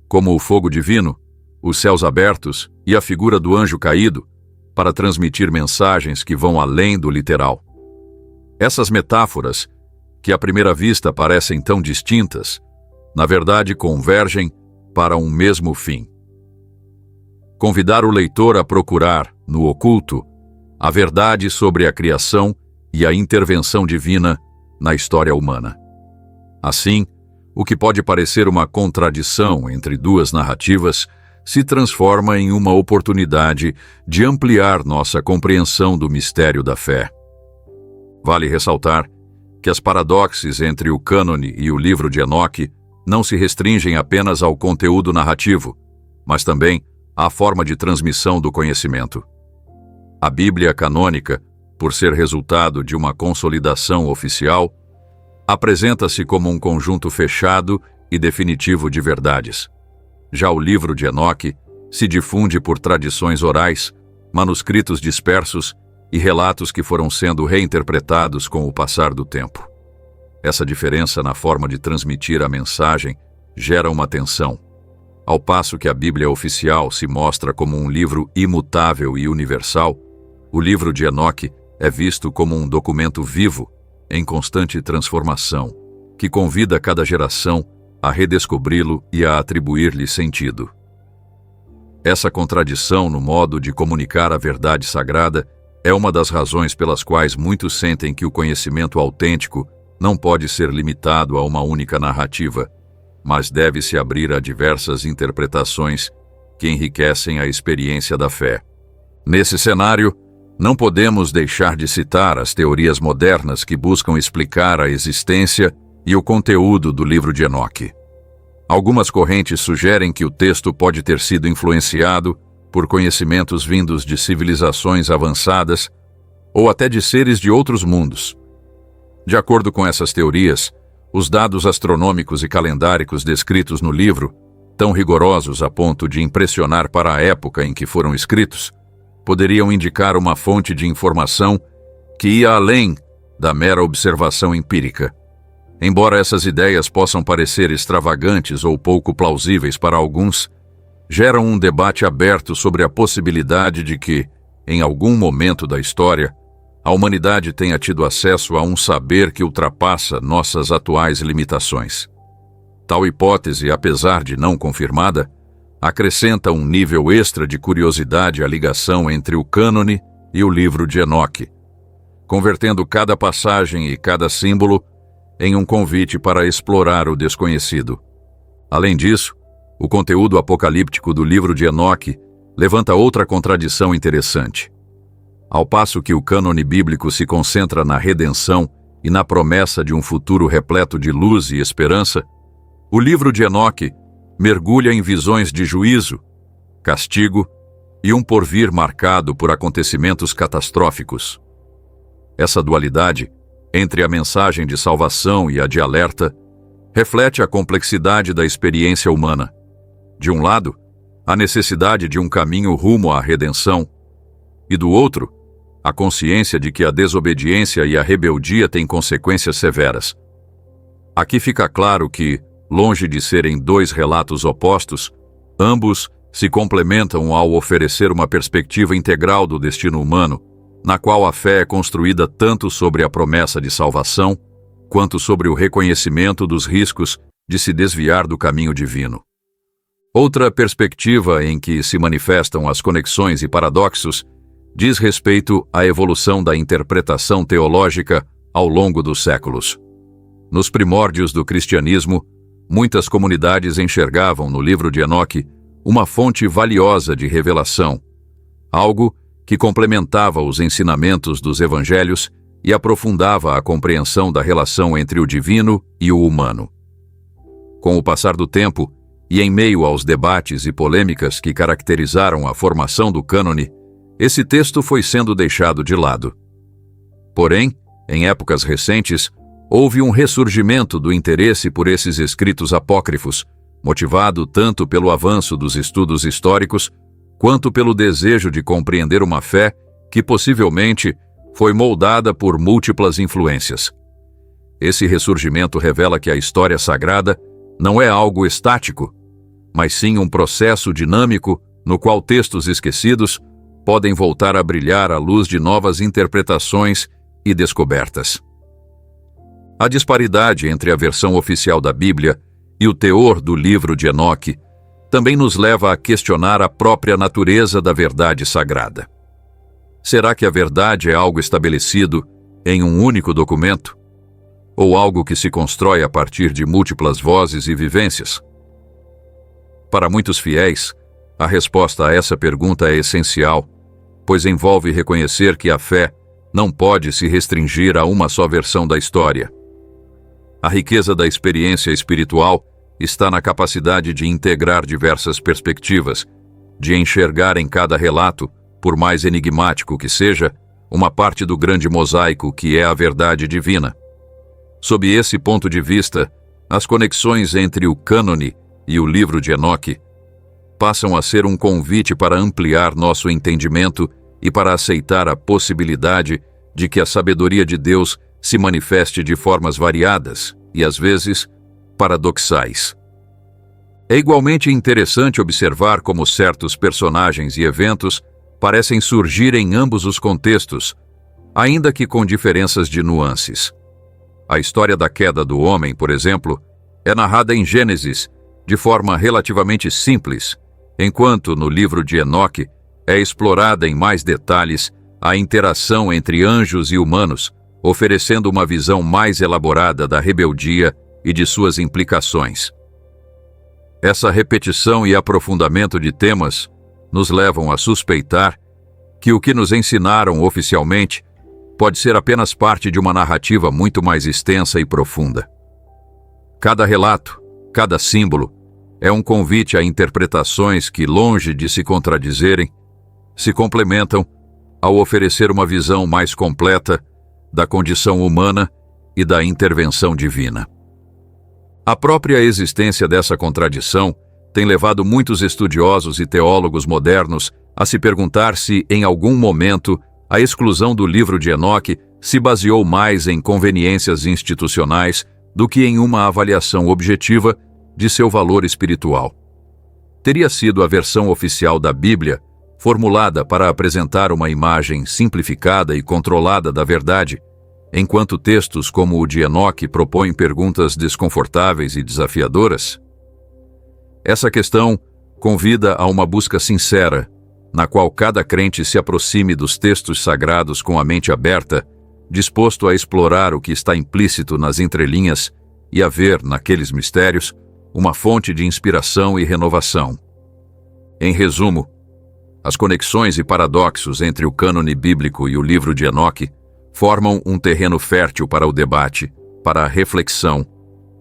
como o fogo divino, os céus abertos e a figura do anjo caído, para transmitir mensagens que vão além do literal. Essas metáforas, que à primeira vista parecem tão distintas, na verdade convergem para um mesmo fim: convidar o leitor a procurar, no oculto, a verdade sobre a criação e a intervenção divina na história humana. Assim, o que pode parecer uma contradição entre duas narrativas se transforma em uma oportunidade de ampliar nossa compreensão do mistério da fé. Vale ressaltar que as paradoxes entre o cânone e o livro de Enoque não se restringem apenas ao conteúdo narrativo, mas também à forma de transmissão do conhecimento. A Bíblia canônica, por ser resultado de uma consolidação oficial, apresenta-se como um conjunto fechado e definitivo de verdades. Já o livro de Enoque se difunde por tradições orais, manuscritos dispersos e relatos que foram sendo reinterpretados com o passar do tempo. Essa diferença na forma de transmitir a mensagem gera uma tensão. Ao passo que a Bíblia oficial se mostra como um livro imutável e universal, o livro de Enoque é visto como um documento vivo, em constante transformação, que convida cada geração a redescobri-lo e a atribuir-lhe sentido. Essa contradição no modo de comunicar a verdade sagrada é uma das razões pelas quais muitos sentem que o conhecimento autêntico não pode ser limitado a uma única narrativa, mas deve se abrir a diversas interpretações que enriquecem a experiência da fé. Nesse cenário, não podemos deixar de citar as teorias modernas que buscam explicar a existência e o conteúdo do livro de Enoque. Algumas correntes sugerem que o texto pode ter sido influenciado por conhecimentos vindos de civilizações avançadas ou até de seres de outros mundos. De acordo com essas teorias, os dados astronômicos e calendáricos descritos no livro, tão rigorosos a ponto de impressionar para a época em que foram escritos, poderiam indicar uma fonte de informação que ia além da mera observação empírica. Embora essas ideias possam parecer extravagantes ou pouco plausíveis para alguns, geram um debate aberto sobre a possibilidade de que, em algum momento da história, a humanidade tenha tido acesso a um saber que ultrapassa nossas atuais limitações. Tal hipótese, apesar de não confirmada, acrescenta um nível extra de curiosidade à ligação entre o cânone e o livro de Enoque, convertendo cada passagem e cada símbolo em um convite para explorar o desconhecido. Além disso, o conteúdo apocalíptico do livro de Enoque levanta outra contradição interessante. Ao passo que o cânone bíblico se concentra na redenção e na promessa de um futuro repleto de luz e esperança, o livro de Enoque mergulha em visões de juízo, castigo e um porvir marcado por acontecimentos catastróficos. Essa dualidade entre a mensagem de salvação e a de alerta reflete a complexidade da experiência humana. De um lado, a necessidade de um caminho rumo à redenção, e do outro, a consciência de que a desobediência e a rebeldia têm consequências severas. Aqui fica claro que, longe de serem dois relatos opostos, ambos se complementam ao oferecer uma perspectiva integral do destino humano, na qual a fé é construída tanto sobre a promessa de salvação, quanto sobre o reconhecimento dos riscos de se desviar do caminho divino. Outra perspectiva em que se manifestam as conexões e paradoxos diz respeito à evolução da interpretação teológica ao longo dos séculos. Nos primórdios do cristianismo, muitas comunidades enxergavam no livro de Enoque uma fonte valiosa de revelação, algo que complementava os ensinamentos dos evangelhos e aprofundava a compreensão da relação entre o divino e o humano. Com o passar do tempo, e em meio aos debates e polêmicas que caracterizaram a formação do cânone, esse texto foi sendo deixado de lado. Porém, em épocas recentes, houve um ressurgimento do interesse por esses escritos apócrifos, motivado tanto pelo avanço dos estudos históricos, quanto pelo desejo de compreender uma fé que possivelmente foi moldada por múltiplas influências. Esse ressurgimento revela que a história sagrada não é algo estático, mas sim um processo dinâmico no qual textos esquecidos podem voltar a brilhar à luz de novas interpretações e descobertas. A disparidade entre a versão oficial da Bíblia e o teor do livro de Enoque também nos leva a questionar a própria natureza da verdade sagrada. Será que a verdade é algo estabelecido em um único documento? Ou algo que se constrói a partir de múltiplas vozes e vivências? Para muitos fiéis, a resposta a essa pergunta é essencial, pois envolve reconhecer que a fé não pode se restringir a uma só versão da história. A riqueza da experiência espiritual está na capacidade de integrar diversas perspectivas, de enxergar em cada relato, por mais enigmático que seja, uma parte do grande mosaico que é a verdade divina. Sob esse ponto de vista, as conexões entre o cânone e o livro de Enoque passam a ser um convite para ampliar nosso entendimento e para aceitar a possibilidade de que a sabedoria de Deus se manifeste de formas variadas e, às vezes, paradoxais. É igualmente interessante observar como certos personagens e eventos parecem surgir em ambos os contextos, ainda que com diferenças de nuances. A história da queda do homem, por exemplo, é narrada em Gênesis de forma relativamente simples, enquanto no livro de Enoque é explorada em mais detalhes a interação entre anjos e humanos, oferecendo uma visão mais elaborada da rebeldia e de suas implicações. Essa repetição e aprofundamento de temas nos levam a suspeitar que o que nos ensinaram oficialmente pode ser apenas parte de uma narrativa muito mais extensa e profunda. Cada relato, cada símbolo, é um convite a interpretações que, longe de se contradizerem, se complementam ao oferecer uma visão mais completa da condição humana e da intervenção divina. A própria existência dessa contradição tem levado muitos estudiosos e teólogos modernos a se perguntar se, em algum momento, a exclusão do livro de Enoque se baseou mais em conveniências institucionais do que em uma avaliação objetiva de seu valor espiritual. Teria sido a versão oficial da Bíblia, formulada para apresentar uma imagem simplificada e controlada da verdade, enquanto textos como o de Enoque propõem perguntas desconfortáveis e desafiadoras? Essa questão convida a uma busca sincera, na qual cada crente se aproxime dos textos sagrados com a mente aberta, disposto a explorar o que está implícito nas entrelinhas e a ver, naqueles mistérios, uma fonte de inspiração e renovação. Em resumo, as conexões e paradoxos entre o cânone bíblico e o livro de Enoque formam um terreno fértil para o debate, para a reflexão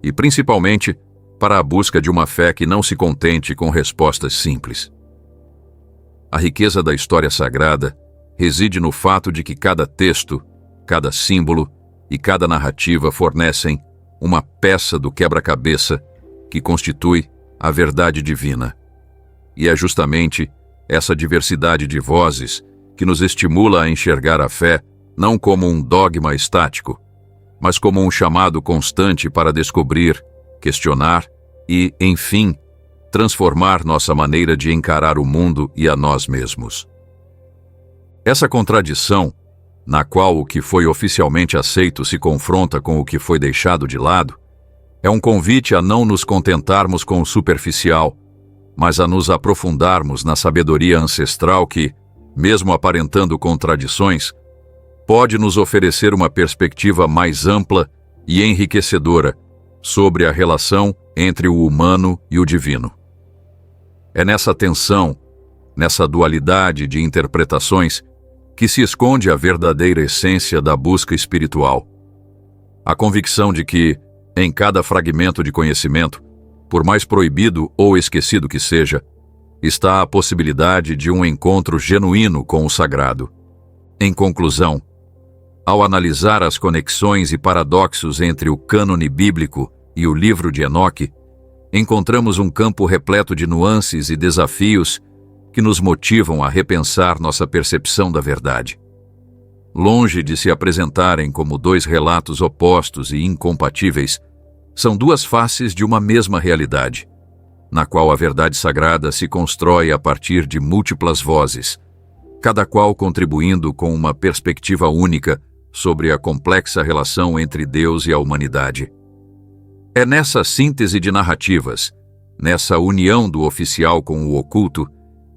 e, principalmente, para a busca de uma fé que não se contente com respostas simples. A riqueza da história sagrada reside no fato de que cada texto, cada símbolo e cada narrativa fornecem uma peça do quebra-cabeça que constitui a verdade divina. E é justamente essa diversidade de vozes que nos estimula a enxergar a fé não como um dogma estático, mas como um chamado constante para descobrir, questionar e, enfim, transformar nossa maneira de encarar o mundo e a nós mesmos. Essa contradição, na qual o que foi oficialmente aceito se confronta com o que foi deixado de lado, é um convite a não nos contentarmos com o superficial, mas a nos aprofundarmos na sabedoria ancestral que, mesmo aparentando contradições, pode nos oferecer uma perspectiva mais ampla e enriquecedora sobre a relação entre o humano e o divino. É nessa tensão, nessa dualidade de interpretações, que se esconde a verdadeira essência da busca espiritual. A convicção de que, em cada fragmento de conhecimento, por mais proibido ou esquecido que seja, está a possibilidade de um encontro genuíno com o sagrado. Em conclusão, ao analisar as conexões e paradoxos entre o cânone bíblico e o livro de Enoque, encontramos um campo repleto de nuances e desafios que nos motivam a repensar nossa percepção da verdade. Longe de se apresentarem como dois relatos opostos e incompatíveis, são duas faces de uma mesma realidade, na qual a verdade sagrada se constrói a partir de múltiplas vozes, cada qual contribuindo com uma perspectiva única sobre a complexa relação entre Deus e a humanidade. É nessa síntese de narrativas, nessa união do oficial com o oculto,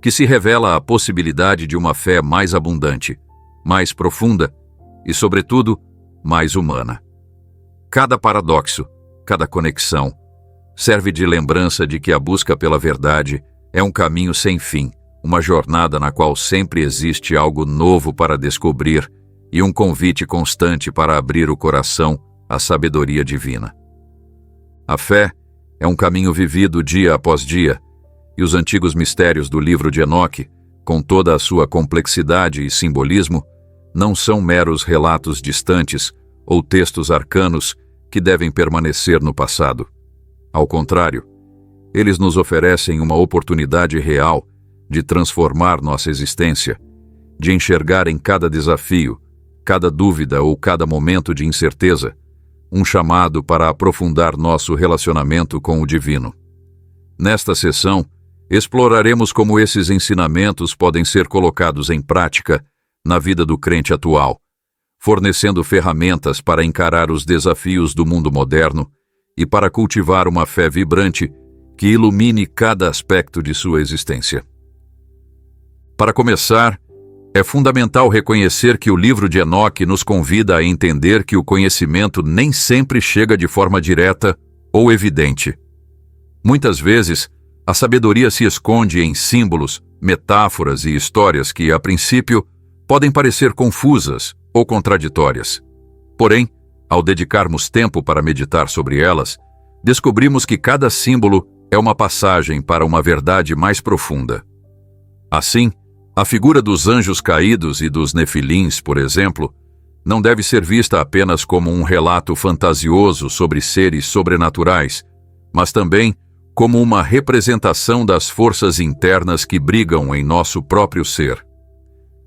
que se revela a possibilidade de uma fé mais abundante, mais profunda e, sobretudo, mais humana. Cada paradoxo, cada conexão, serve de lembrança de que a busca pela verdade é um caminho sem fim, uma jornada na qual sempre existe algo novo para descobrir e um convite constante para abrir o coração à sabedoria divina. A fé é um caminho vivido dia após dia, e os antigos mistérios do livro de Enoque, com toda a sua complexidade e simbolismo, não são meros relatos distantes ou textos arcanos que devem permanecer no passado. Ao contrário, eles nos oferecem uma oportunidade real de transformar nossa existência, de enxergar em cada desafio, cada dúvida ou cada momento de incerteza, um chamado para aprofundar nosso relacionamento com o divino. Nesta sessão, exploraremos como esses ensinamentos podem ser colocados em prática na vida do crente atual, fornecendo ferramentas para encarar os desafios do mundo moderno e para cultivar uma fé vibrante que ilumine cada aspecto de sua existência. Para começar, é fundamental reconhecer que o livro de Enoque nos convida a entender que o conhecimento nem sempre chega de forma direta ou evidente. Muitas vezes, a sabedoria se esconde em símbolos, metáforas e histórias que, a princípio, podem parecer confusas ou contraditórias. Porém, ao dedicarmos tempo para meditar sobre elas, descobrimos que cada símbolo é uma passagem para uma verdade mais profunda. Assim, a figura dos anjos caídos e dos nefilins, por exemplo, não deve ser vista apenas como um relato fantasioso sobre seres sobrenaturais, mas também como uma representação das forças internas que brigam em nosso próprio ser.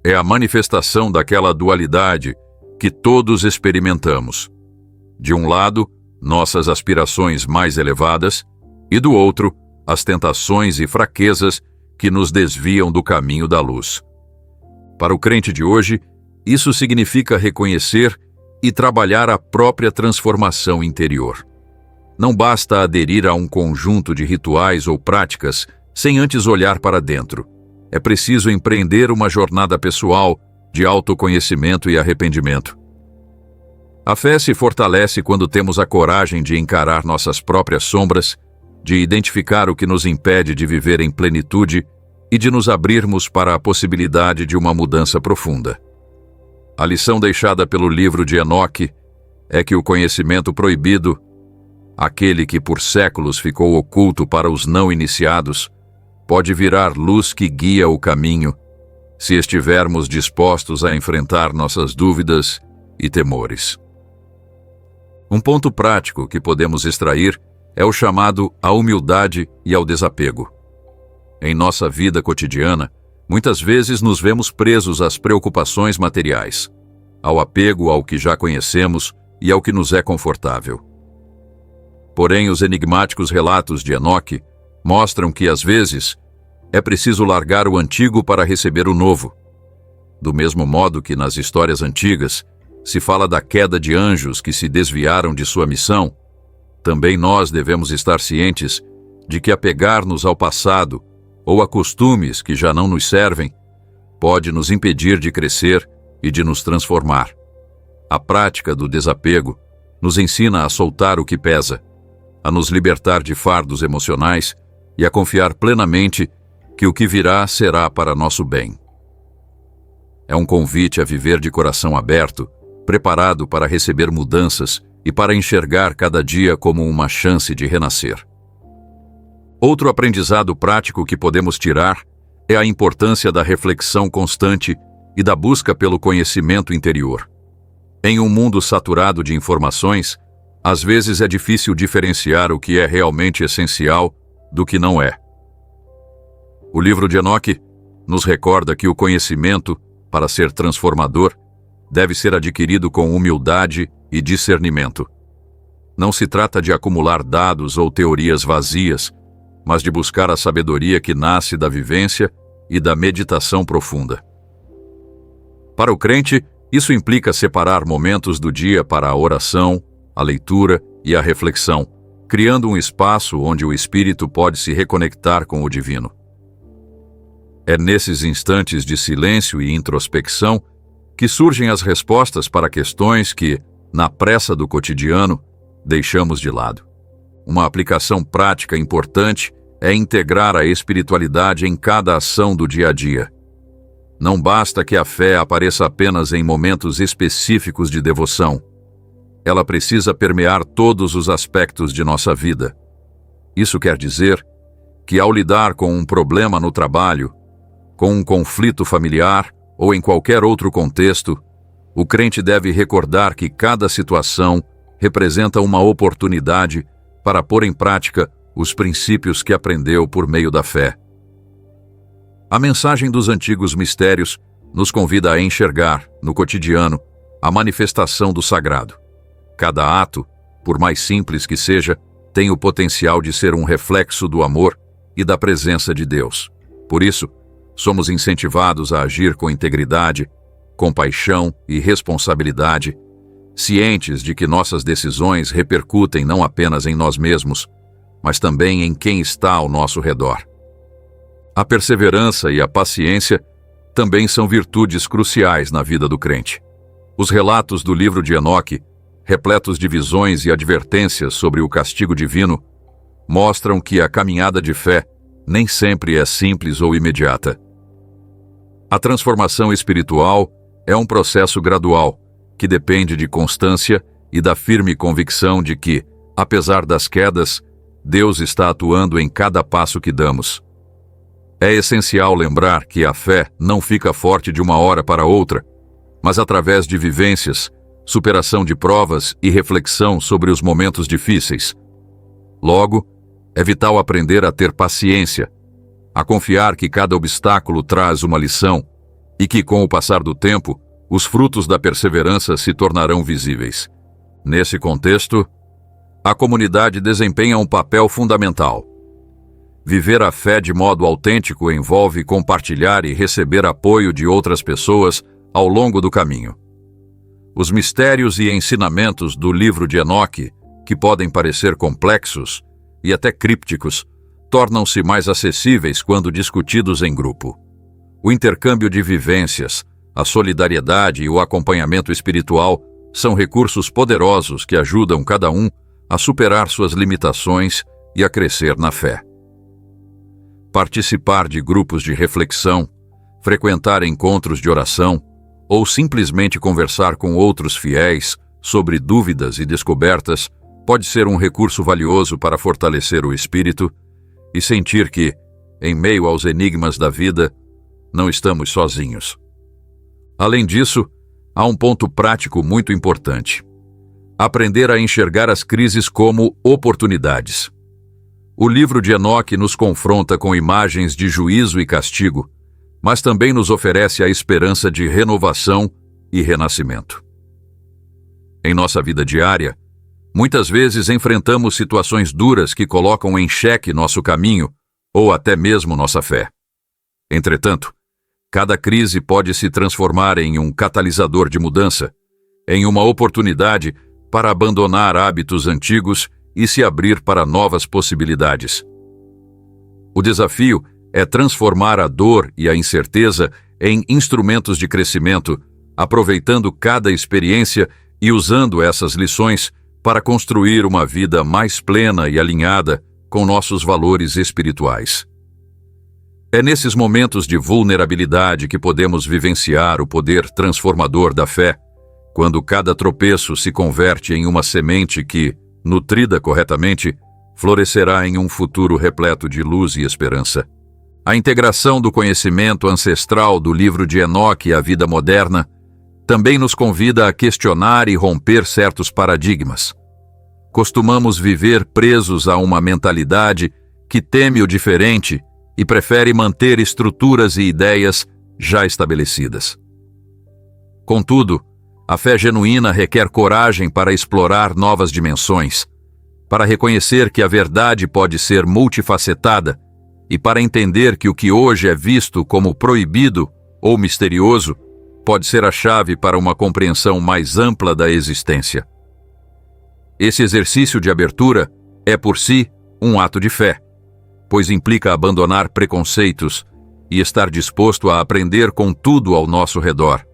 É a manifestação daquela dualidade que todos experimentamos. De um lado, nossas aspirações mais elevadas, e do outro, as tentações e fraquezas que nos desviam do caminho da luz. Para o crente de hoje, isso significa reconhecer e trabalhar a própria transformação interior. Não basta aderir a um conjunto de rituais ou práticas sem antes olhar para dentro. É preciso empreender uma jornada pessoal de autoconhecimento e arrependimento. A fé se fortalece quando temos a coragem de encarar nossas próprias sombras, de identificar o que nos impede de viver em plenitude e de nos abrirmos para a possibilidade de uma mudança profunda. A lição deixada pelo livro de Enoque é que o conhecimento proibido, aquele que por séculos ficou oculto para os não iniciados, pode virar luz que guia o caminho, se estivermos dispostos a enfrentar nossas dúvidas e temores. Um ponto prático que podemos extrair é o chamado à humildade e ao desapego. Em nossa vida cotidiana, muitas vezes nos vemos presos às preocupações materiais, ao apego ao que já conhecemos e ao que nos é confortável. Porém, os enigmáticos relatos de Enoque mostram que, às vezes, é preciso largar o antigo para receber o novo. Do mesmo modo que nas histórias antigas se fala da queda de anjos que se desviaram de sua missão, também nós devemos estar cientes de que apegar-nos ao passado ou a costumes que já não nos servem pode nos impedir de crescer e de nos transformar. A prática do desapego nos ensina a soltar o que pesa, a nos libertar de fardos emocionais e a confiar plenamente que o que virá será para nosso bem. É um convite a viver de coração aberto, preparado para receber mudanças e para enxergar cada dia como uma chance de renascer. Outro aprendizado prático que podemos tirar é a importância da reflexão constante e da busca pelo conhecimento interior. Em um mundo saturado de informações, às vezes é difícil diferenciar o que é realmente essencial do que não é. O livro de Enoque nos recorda que o conhecimento, para ser transformador, deve ser adquirido com humildade e discernimento. Não se trata de acumular dados ou teorias vazias, mas de buscar a sabedoria que nasce da vivência e da meditação profunda. Para o crente, isso implica separar momentos do dia para a oração, a leitura e a reflexão, criando um espaço onde o espírito pode se reconectar com o divino. É nesses instantes de silêncio e introspecção que surgem as respostas para questões que, na pressa do cotidiano, deixamos de lado. Uma aplicação prática importante é integrar a espiritualidade em cada ação do dia a dia. Não basta que a fé apareça apenas em momentos específicos de devoção. Ela precisa permear todos os aspectos de nossa vida. Isso quer dizer que, ao lidar com um problema no trabalho, com um conflito familiar ou em qualquer outro contexto, o crente deve recordar que cada situação representa uma oportunidade para pôr em prática os princípios que aprendeu por meio da fé. A mensagem dos antigos mistérios nos convida a enxergar, no cotidiano, a manifestação do sagrado. Cada ato, por mais simples que seja, tem o potencial de ser um reflexo do amor e da presença de Deus. Por isso, somos incentivados a agir com integridade, compaixão e responsabilidade, cientes de que nossas decisões repercutem não apenas em nós mesmos, mas também em quem está ao nosso redor. A perseverança e a paciência também são virtudes cruciais na vida do crente. Os relatos do livro de Enoque, repletos de visões e advertências sobre o castigo divino, mostram que a caminhada de fé nem sempre é simples ou imediata. A transformação espiritual é um processo gradual, que depende de constância e da firme convicção de que, apesar das quedas, Deus está atuando em cada passo que damos. É essencial lembrar que a fé não fica forte de uma hora para outra, mas através de vivências, superação de provas e reflexão sobre os momentos difíceis. Logo, é vital aprender a ter paciência, a confiar que cada obstáculo traz uma lição e que, com o passar do tempo, os frutos da perseverança se tornarão visíveis. Nesse contexto, a comunidade desempenha um papel fundamental. Viver a fé de modo autêntico envolve compartilhar e receber apoio de outras pessoas ao longo do caminho. Os mistérios e ensinamentos do livro de Enoque, que podem parecer complexos e até crípticos, tornam-se mais acessíveis quando discutidos em grupo. O intercâmbio de vivências, a solidariedade e o acompanhamento espiritual são recursos poderosos que ajudam cada um a superar suas limitações e a crescer na fé. Participar de grupos de reflexão, frequentar encontros de oração ou simplesmente conversar com outros fiéis sobre dúvidas e descobertas pode ser um recurso valioso para fortalecer o espírito e sentir que, em meio aos enigmas da vida, não estamos sozinhos. Além disso, há um ponto prático muito importante: aprender a enxergar as crises como oportunidades. O livro de Enoque nos confronta com imagens de juízo e castigo, mas também nos oferece a esperança de renovação e renascimento. Em nossa vida diária, muitas vezes enfrentamos situações duras que colocam em xeque nosso caminho ou até mesmo nossa fé. Entretanto, cada crise pode se transformar em um catalisador de mudança, em uma oportunidade para abandonar hábitos antigos e se abrir para novas possibilidades. O desafio é transformar a dor e a incerteza em instrumentos de crescimento, aproveitando cada experiência e usando essas lições para construir uma vida mais plena e alinhada com nossos valores espirituais. É nesses momentos de vulnerabilidade que podemos vivenciar o poder transformador da fé, quando cada tropeço se converte em uma semente que, nutrida corretamente, florescerá em um futuro repleto de luz e esperança. A integração do conhecimento ancestral do livro de Enoque à vida moderna também nos convida a questionar e romper certos paradigmas. Costumamos viver presos a uma mentalidade que teme o diferente e prefere manter estruturas e ideias já estabelecidas. Contudo, a fé genuína requer coragem para explorar novas dimensões, para reconhecer que a verdade pode ser multifacetada e para entender que o que hoje é visto como proibido ou misterioso pode ser a chave para uma compreensão mais ampla da existência. Esse exercício de abertura é, por si, um ato de fé, pois implica abandonar preconceitos e estar disposto a aprender com tudo ao nosso redor.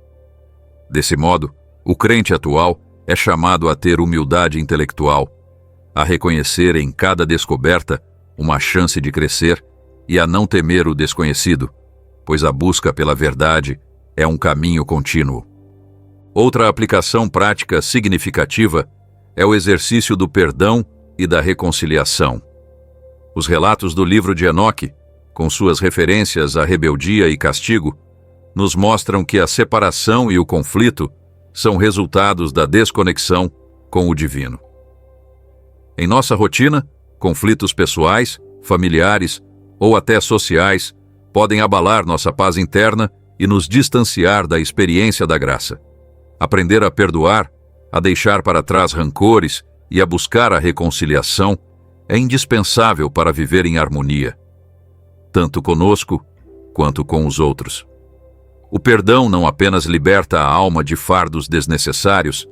Desse modo, o crente atual é chamado a ter humildade intelectual, a reconhecer em cada descoberta uma chance de crescer e a não temer o desconhecido, pois a busca pela verdade é um caminho contínuo. Outra aplicação prática significativa é o exercício do perdão e da reconciliação. Os relatos do livro de Enoque, com suas referências à rebeldia e castigo, nos mostram que a separação e o conflito são resultados da desconexão com o divino. Em nossa rotina, conflitos pessoais, familiares ou até sociais podem abalar nossa paz interna e nos distanciar da experiência da graça. Aprender a perdoar, a deixar para trás rancores e a buscar a reconciliação é indispensável para viver em harmonia, tanto conosco quanto com os outros. O perdão não apenas liberta a alma de fardos desnecessários,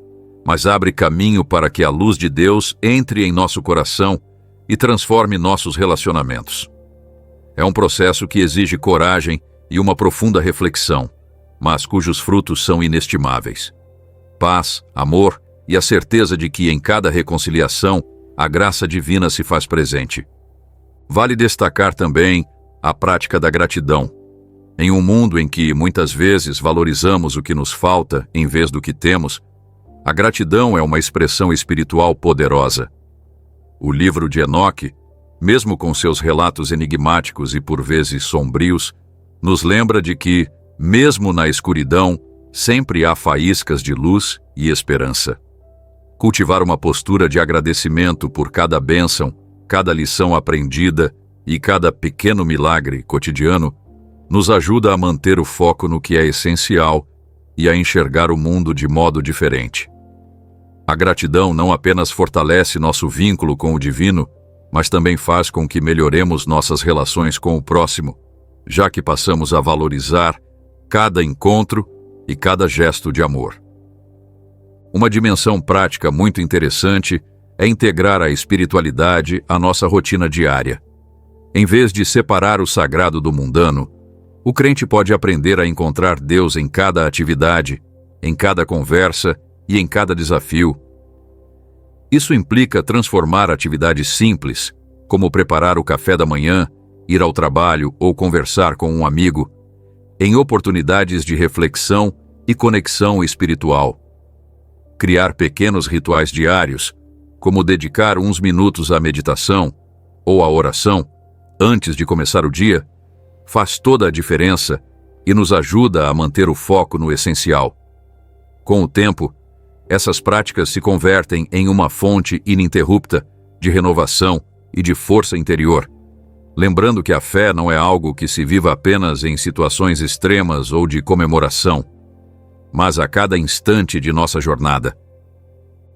mas abre caminho para que a luz de Deus entre em nosso coração e transforme nossos relacionamentos. É um processo que exige coragem e uma profunda reflexão, mas cujos frutos são inestimáveis. Paz, amor e a certeza de que em cada reconciliação a graça divina se faz presente. Vale destacar também a prática da gratidão. Em um mundo em que muitas vezes valorizamos o que nos falta em vez do que temos, a gratidão é uma expressão espiritual poderosa. O livro de Enoque, mesmo com seus relatos enigmáticos e por vezes sombrios, nos lembra de que, mesmo na escuridão, sempre há faíscas de luz e esperança. Cultivar uma postura de agradecimento por cada bênção, cada lição aprendida e cada pequeno milagre cotidiano nos ajuda a manter o foco no que é essencial e a enxergar o mundo de modo diferente. A gratidão não apenas fortalece nosso vínculo com o divino, mas também faz com que melhoremos nossas relações com o próximo, já que passamos a valorizar cada encontro e cada gesto de amor. Uma dimensão prática muito interessante é integrar a espiritualidade à nossa rotina diária. Em vez de separar o sagrado do mundano, o crente pode aprender a encontrar Deus em cada atividade, em cada conversa e em cada desafio. Isso implica transformar atividades simples, como preparar o café da manhã, ir ao trabalho ou conversar com um amigo, em oportunidades de reflexão e conexão espiritual. Criar pequenos rituais diários, como dedicar uns minutos à meditação ou à oração antes de começar o dia, faz toda a diferença e nos ajuda a manter o foco no essencial. Com o tempo, essas práticas se convertem em uma fonte ininterrupta de renovação e de força interior, lembrando que a fé não é algo que se viva apenas em situações extremas ou de comemoração, mas a cada instante de nossa jornada.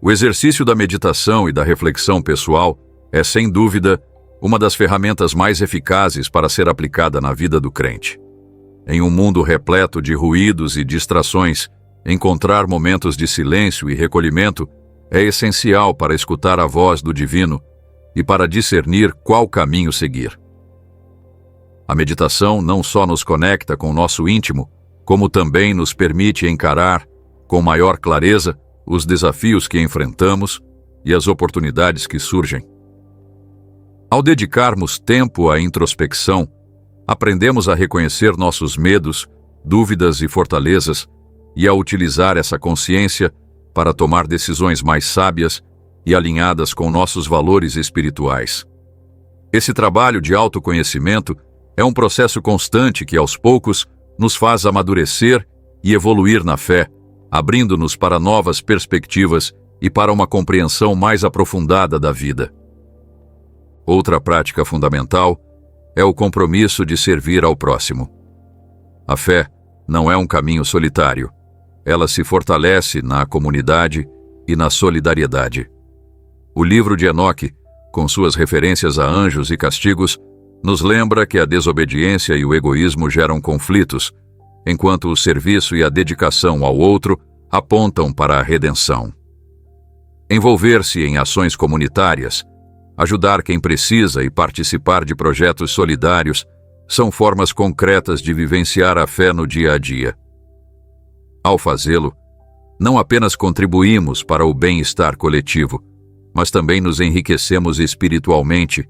O exercício da meditação e da reflexão pessoal é, sem dúvida, uma das ferramentas mais eficazes para ser aplicada na vida do crente. Em um mundo repleto de ruídos e distrações, encontrar momentos de silêncio e recolhimento é essencial para escutar a voz do divino e para discernir qual caminho seguir. A meditação não só nos conecta com o nosso íntimo, como também nos permite encarar, com maior clareza, os desafios que enfrentamos e as oportunidades que surgem. Ao dedicarmos tempo à introspecção, aprendemos a reconhecer nossos medos, dúvidas e fortalezas e a utilizar essa consciência para tomar decisões mais sábias e alinhadas com nossos valores espirituais. Esse trabalho de autoconhecimento é um processo constante que, aos poucos, nos faz amadurecer e evoluir na fé, abrindo-nos para novas perspectivas e para uma compreensão mais aprofundada da vida. Outra prática fundamental é o compromisso de servir ao próximo. A fé não é um caminho solitário. Ela se fortalece na comunidade e na solidariedade. O livro de Enoque, com suas referências a anjos e castigos, nos lembra que a desobediência e o egoísmo geram conflitos, enquanto o serviço e a dedicação ao outro apontam para a redenção. Envolver-se em ações comunitárias, ajudar quem precisa e participar de projetos solidários são formas concretas de vivenciar a fé no dia a dia. Ao fazê-lo, não apenas contribuímos para o bem-estar coletivo, mas também nos enriquecemos espiritualmente,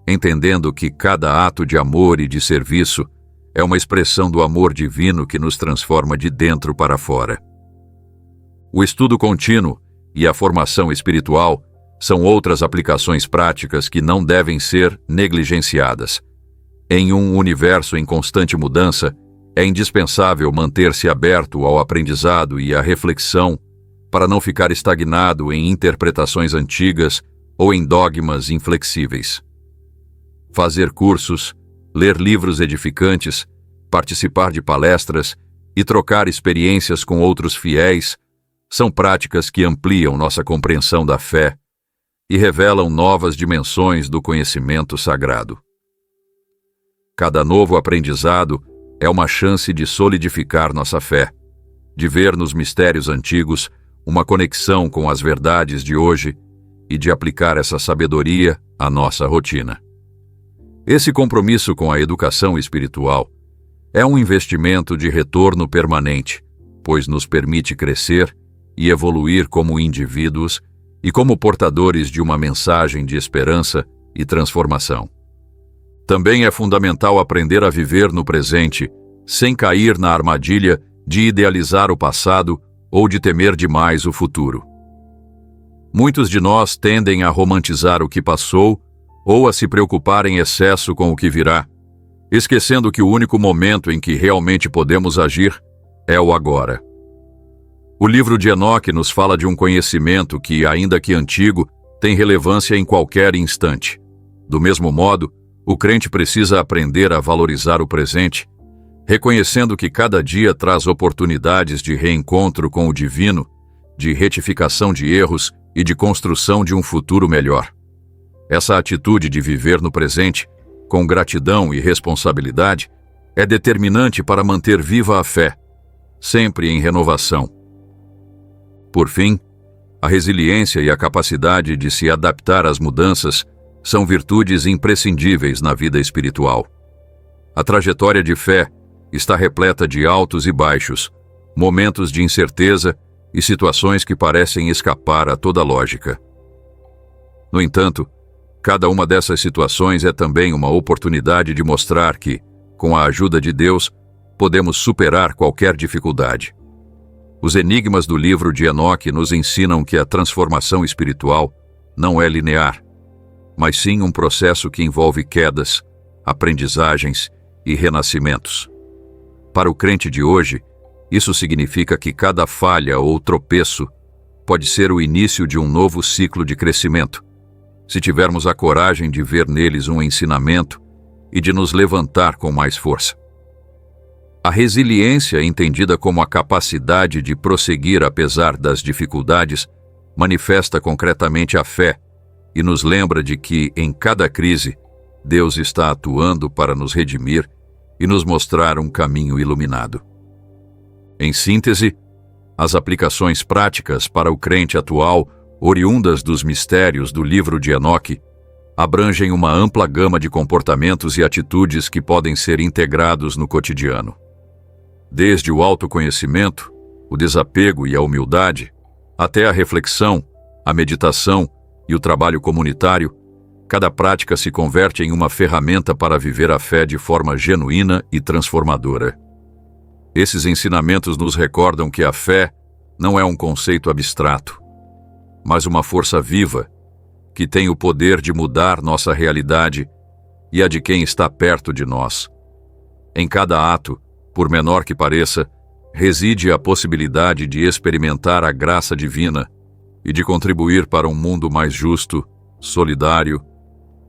entendendo que cada ato de amor e de serviço é uma expressão do amor divino que nos transforma de dentro para fora. O estudo contínuo e a formação espiritual são outras aplicações práticas que não devem ser negligenciadas. Em um universo em constante mudança, é indispensável manter-se aberto ao aprendizado e à reflexão para não ficar estagnado em interpretações antigas ou em dogmas inflexíveis. Fazer cursos, ler livros edificantes, participar de palestras e trocar experiências com outros fiéis são práticas que ampliam nossa compreensão da fé e revelam novas dimensões do conhecimento sagrado. Cada novo aprendizado é uma chance de solidificar nossa fé, de ver nos mistérios antigos uma conexão com as verdades de hoje e de aplicar essa sabedoria à nossa rotina. Esse compromisso com a educação espiritual é um investimento de retorno permanente, pois nos permite crescer e evoluir como indivíduos e como portadores de uma mensagem de esperança e transformação. Também é fundamental aprender a viver no presente, sem cair na armadilha de idealizar o passado ou de temer demais o futuro. Muitos de nós tendem a romantizar o que passou ou a se preocupar em excesso com o que virá, esquecendo que o único momento em que realmente podemos agir é o agora. O livro de Enoque nos fala de um conhecimento que, ainda que antigo, tem relevância em qualquer instante. Do mesmo modo, o crente precisa aprender a valorizar o presente, reconhecendo que cada dia traz oportunidades de reencontro com o divino, de retificação de erros e de construção de um futuro melhor. Essa atitude de viver no presente, com gratidão e responsabilidade, é determinante para manter viva a fé, sempre em renovação. Por fim, a resiliência e a capacidade de se adaptar às mudanças são virtudes imprescindíveis na vida espiritual. A trajetória de fé está repleta de altos e baixos, momentos de incerteza e situações que parecem escapar a toda lógica. No entanto, cada uma dessas situações é também uma oportunidade de mostrar que, com a ajuda de Deus, podemos superar qualquer dificuldade. Os enigmas do livro de Enoque nos ensinam que a transformação espiritual não é linear, mas sim um processo que envolve quedas, aprendizagens e renascimentos. Para o crente de hoje, isso significa que cada falha ou tropeço pode ser o início de um novo ciclo de crescimento, se tivermos a coragem de ver neles um ensinamento e de nos levantar com mais força. A resiliência, entendida como a capacidade de prosseguir apesar das dificuldades, manifesta concretamente a fé e nos lembra de que, em cada crise, Deus está atuando para nos redimir e nos mostrar um caminho iluminado. Em síntese, as aplicações práticas para o crente atual, oriundas dos mistérios do livro de Enoque, abrangem uma ampla gama de comportamentos e atitudes que podem ser integrados no cotidiano. Desde o autoconhecimento, o desapego e a humildade, até a reflexão, a meditação e o trabalho comunitário, cada prática se converte em uma ferramenta para viver a fé de forma genuína e transformadora. Esses ensinamentos nos recordam que a fé não é um conceito abstrato, mas uma força viva que tem o poder de mudar nossa realidade e a de quem está perto de nós. Em cada ato, por menor que pareça, reside a possibilidade de experimentar a graça divina e de contribuir para um mundo mais justo, solidário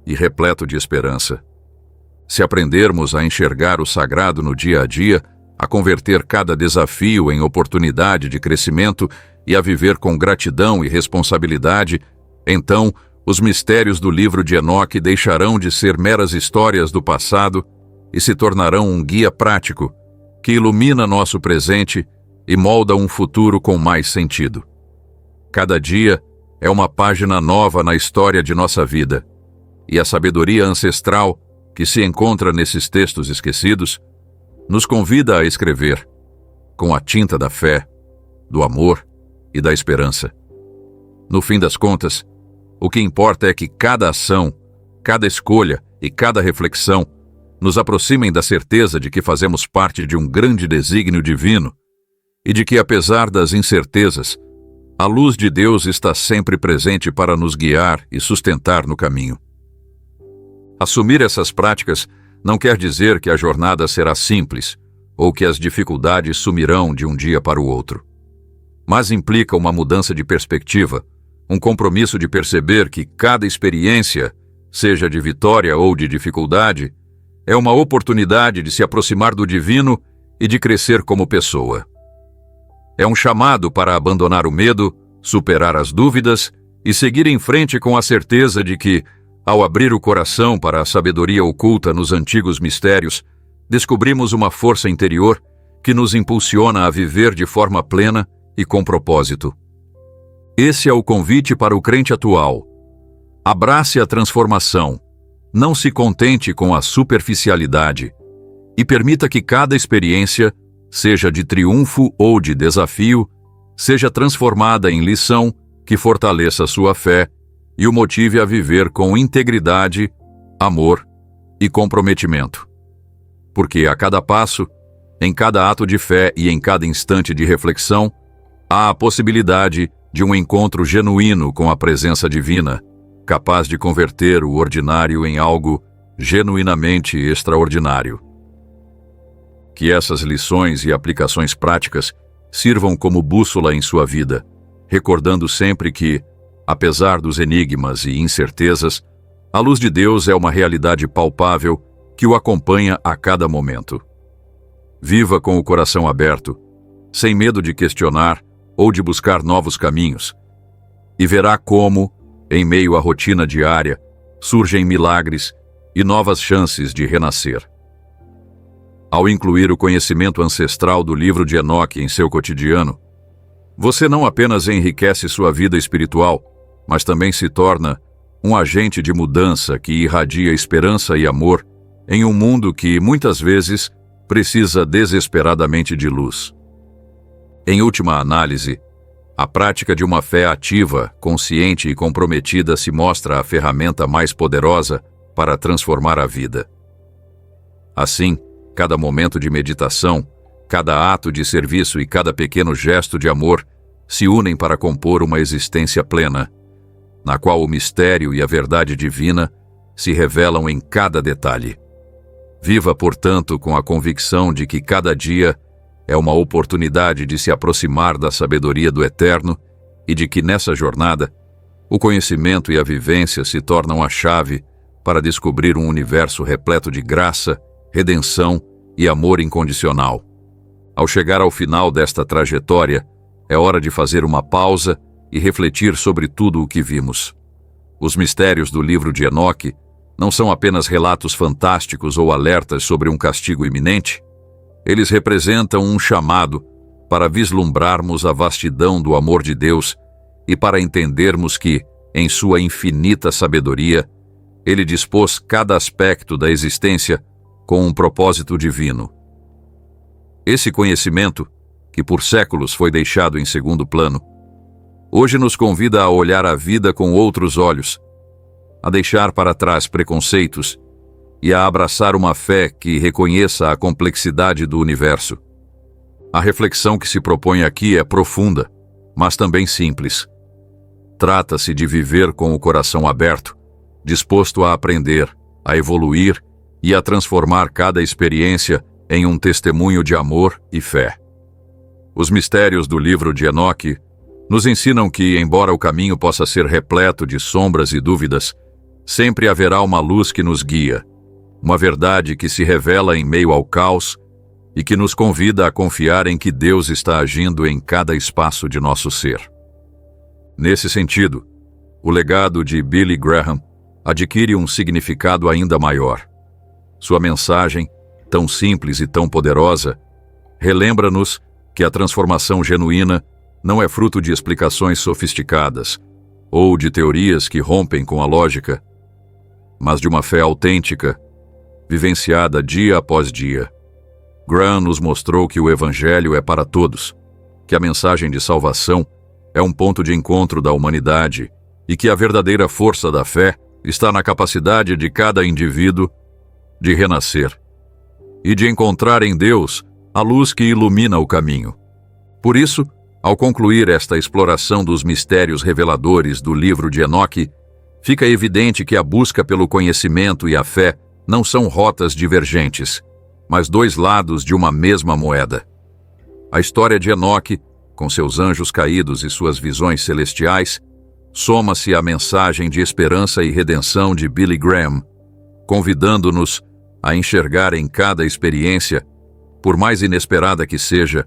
e repleto de esperança. Se aprendermos a enxergar o sagrado no dia a dia, a converter cada desafio em oportunidade de crescimento e a viver com gratidão e responsabilidade, então os mistérios do livro de Enoque deixarão de ser meras histórias do passado e se tornarão um guia prático que ilumina nosso presente e molda um futuro com mais sentido. Cada dia é uma página nova na história de nossa vida, e a sabedoria ancestral que se encontra nesses textos esquecidos nos convida a escrever, com a tinta da fé, do amor e da esperança. No fim das contas, o que importa é que cada ação, cada escolha e cada reflexão nos aproximem da certeza de que fazemos parte de um grande desígnio divino e de que, apesar das incertezas, a luz de Deus está sempre presente para nos guiar e sustentar no caminho. Assumir essas práticas não quer dizer que a jornada será simples ou que as dificuldades sumirão de um dia para o outro, mas implica uma mudança de perspectiva, um compromisso de perceber que cada experiência, seja de vitória ou de dificuldade, é uma oportunidade de se aproximar do divino e de crescer como pessoa. É um chamado para abandonar o medo, superar as dúvidas e seguir em frente com a certeza de que, ao abrir o coração para a sabedoria oculta nos antigos mistérios, descobrimos uma força interior que nos impulsiona a viver de forma plena e com propósito. Esse é o convite para o crente atual. Abrace a transformação. Não se contente com a superficialidade e permita que cada experiência, seja de triunfo ou de desafio, seja transformada em lição que fortaleça sua fé e o motive a viver com integridade, amor e comprometimento. Porque a cada passo, em cada ato de fé e em cada instante de reflexão, há a possibilidade de um encontro genuíno com a presença divina, capaz de converter o ordinário em algo genuinamente extraordinário. Que essas lições e aplicações práticas sirvam como bússola em sua vida, recordando sempre que, apesar dos enigmas e incertezas, a luz de Deus é uma realidade palpável que o acompanha a cada momento. Viva com o coração aberto, sem medo de questionar ou de buscar novos caminhos, e verá como, em meio à rotina diária, surgem milagres e novas chances de renascer. Ao incluir o conhecimento ancestral do livro de Enoque em seu cotidiano, você não apenas enriquece sua vida espiritual, mas também se torna um agente de mudança que irradia esperança e amor em um mundo que, muitas vezes, precisa desesperadamente de luz. Em última análise, a prática de uma fé ativa, consciente e comprometida se mostra a ferramenta mais poderosa para transformar a vida. Assim, cada momento de meditação, cada ato de serviço e cada pequeno gesto de amor se unem para compor uma existência plena, na qual o mistério e a verdade divina se revelam em cada detalhe. Viva, portanto, com a convicção de que cada dia é uma oportunidade de se aproximar da sabedoria do Eterno e de que, nessa jornada, o conhecimento e a vivência se tornam a chave para descobrir um universo repleto de graça, redenção e amor incondicional. Ao chegar ao final desta trajetória, é hora de fazer uma pausa e refletir sobre tudo o que vimos. Os mistérios do livro de Enoque não são apenas relatos fantásticos ou alertas sobre um castigo iminente. Eles representam um chamado para vislumbrarmos a vastidão do amor de Deus e para entendermos que, em sua infinita sabedoria, Ele dispôs cada aspecto da existência com um propósito divino. Esse conhecimento, que por séculos foi deixado em segundo plano, hoje nos convida a olhar a vida com outros olhos, a deixar para trás preconceitos e a abraçar uma fé que reconheça a complexidade do universo. A reflexão que se propõe aqui é profunda, mas também simples. Trata-se de viver com o coração aberto, disposto a aprender, a evoluir e a transformar cada experiência em um testemunho de amor e fé. Os mistérios do livro de Enoque nos ensinam que, embora o caminho possa ser repleto de sombras e dúvidas, sempre haverá uma luz que nos guia, uma verdade que se revela em meio ao caos e que nos convida a confiar em que Deus está agindo em cada espaço de nosso ser. Nesse sentido, o legado de Billy Graham adquire um significado ainda maior. Sua mensagem, tão simples e tão poderosa, relembra-nos que a transformação genuína não é fruto de explicações sofisticadas ou de teorias que rompem com a lógica, mas de uma fé autêntica, vivenciada dia após dia. Graham nos mostrou que o Evangelho é para todos, que a mensagem de salvação é um ponto de encontro da humanidade e que a verdadeira força da fé está na capacidade de cada indivíduo de renascer e de encontrar em Deus a luz que ilumina o caminho. Por isso, ao concluir esta exploração dos mistérios reveladores do livro de Enoque, fica evidente que a busca pelo conhecimento e a fé não são rotas divergentes, mas dois lados de uma mesma moeda. A história de Enoque, com seus anjos caídos e suas visões celestiais, soma-se à mensagem de esperança e redenção de Billy Graham, convidando-nos a enxergar em cada experiência, por mais inesperada que seja,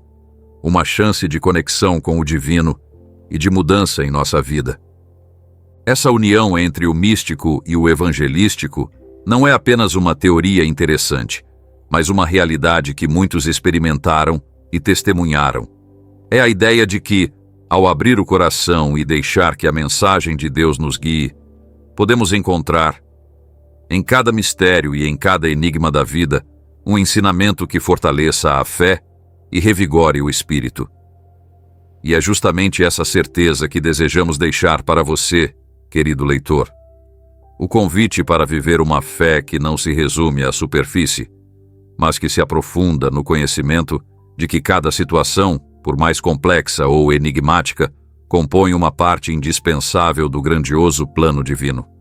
uma chance de conexão com o divino e de mudança em nossa vida. Essa união entre o místico e o evangelístico não é apenas uma teoria interessante, mas uma realidade que muitos experimentaram e testemunharam. É a ideia de que, ao abrir o coração e deixar que a mensagem de Deus nos guie, podemos encontrar, em cada mistério e em cada enigma da vida, um ensinamento que fortaleça a fé e revigore o espírito. E é justamente essa certeza que desejamos deixar para você, querido leitor. O convite para viver uma fé que não se resume à superfície, mas que se aprofunda no conhecimento de que cada situação, por mais complexa ou enigmática, compõe uma parte indispensável do grandioso plano divino.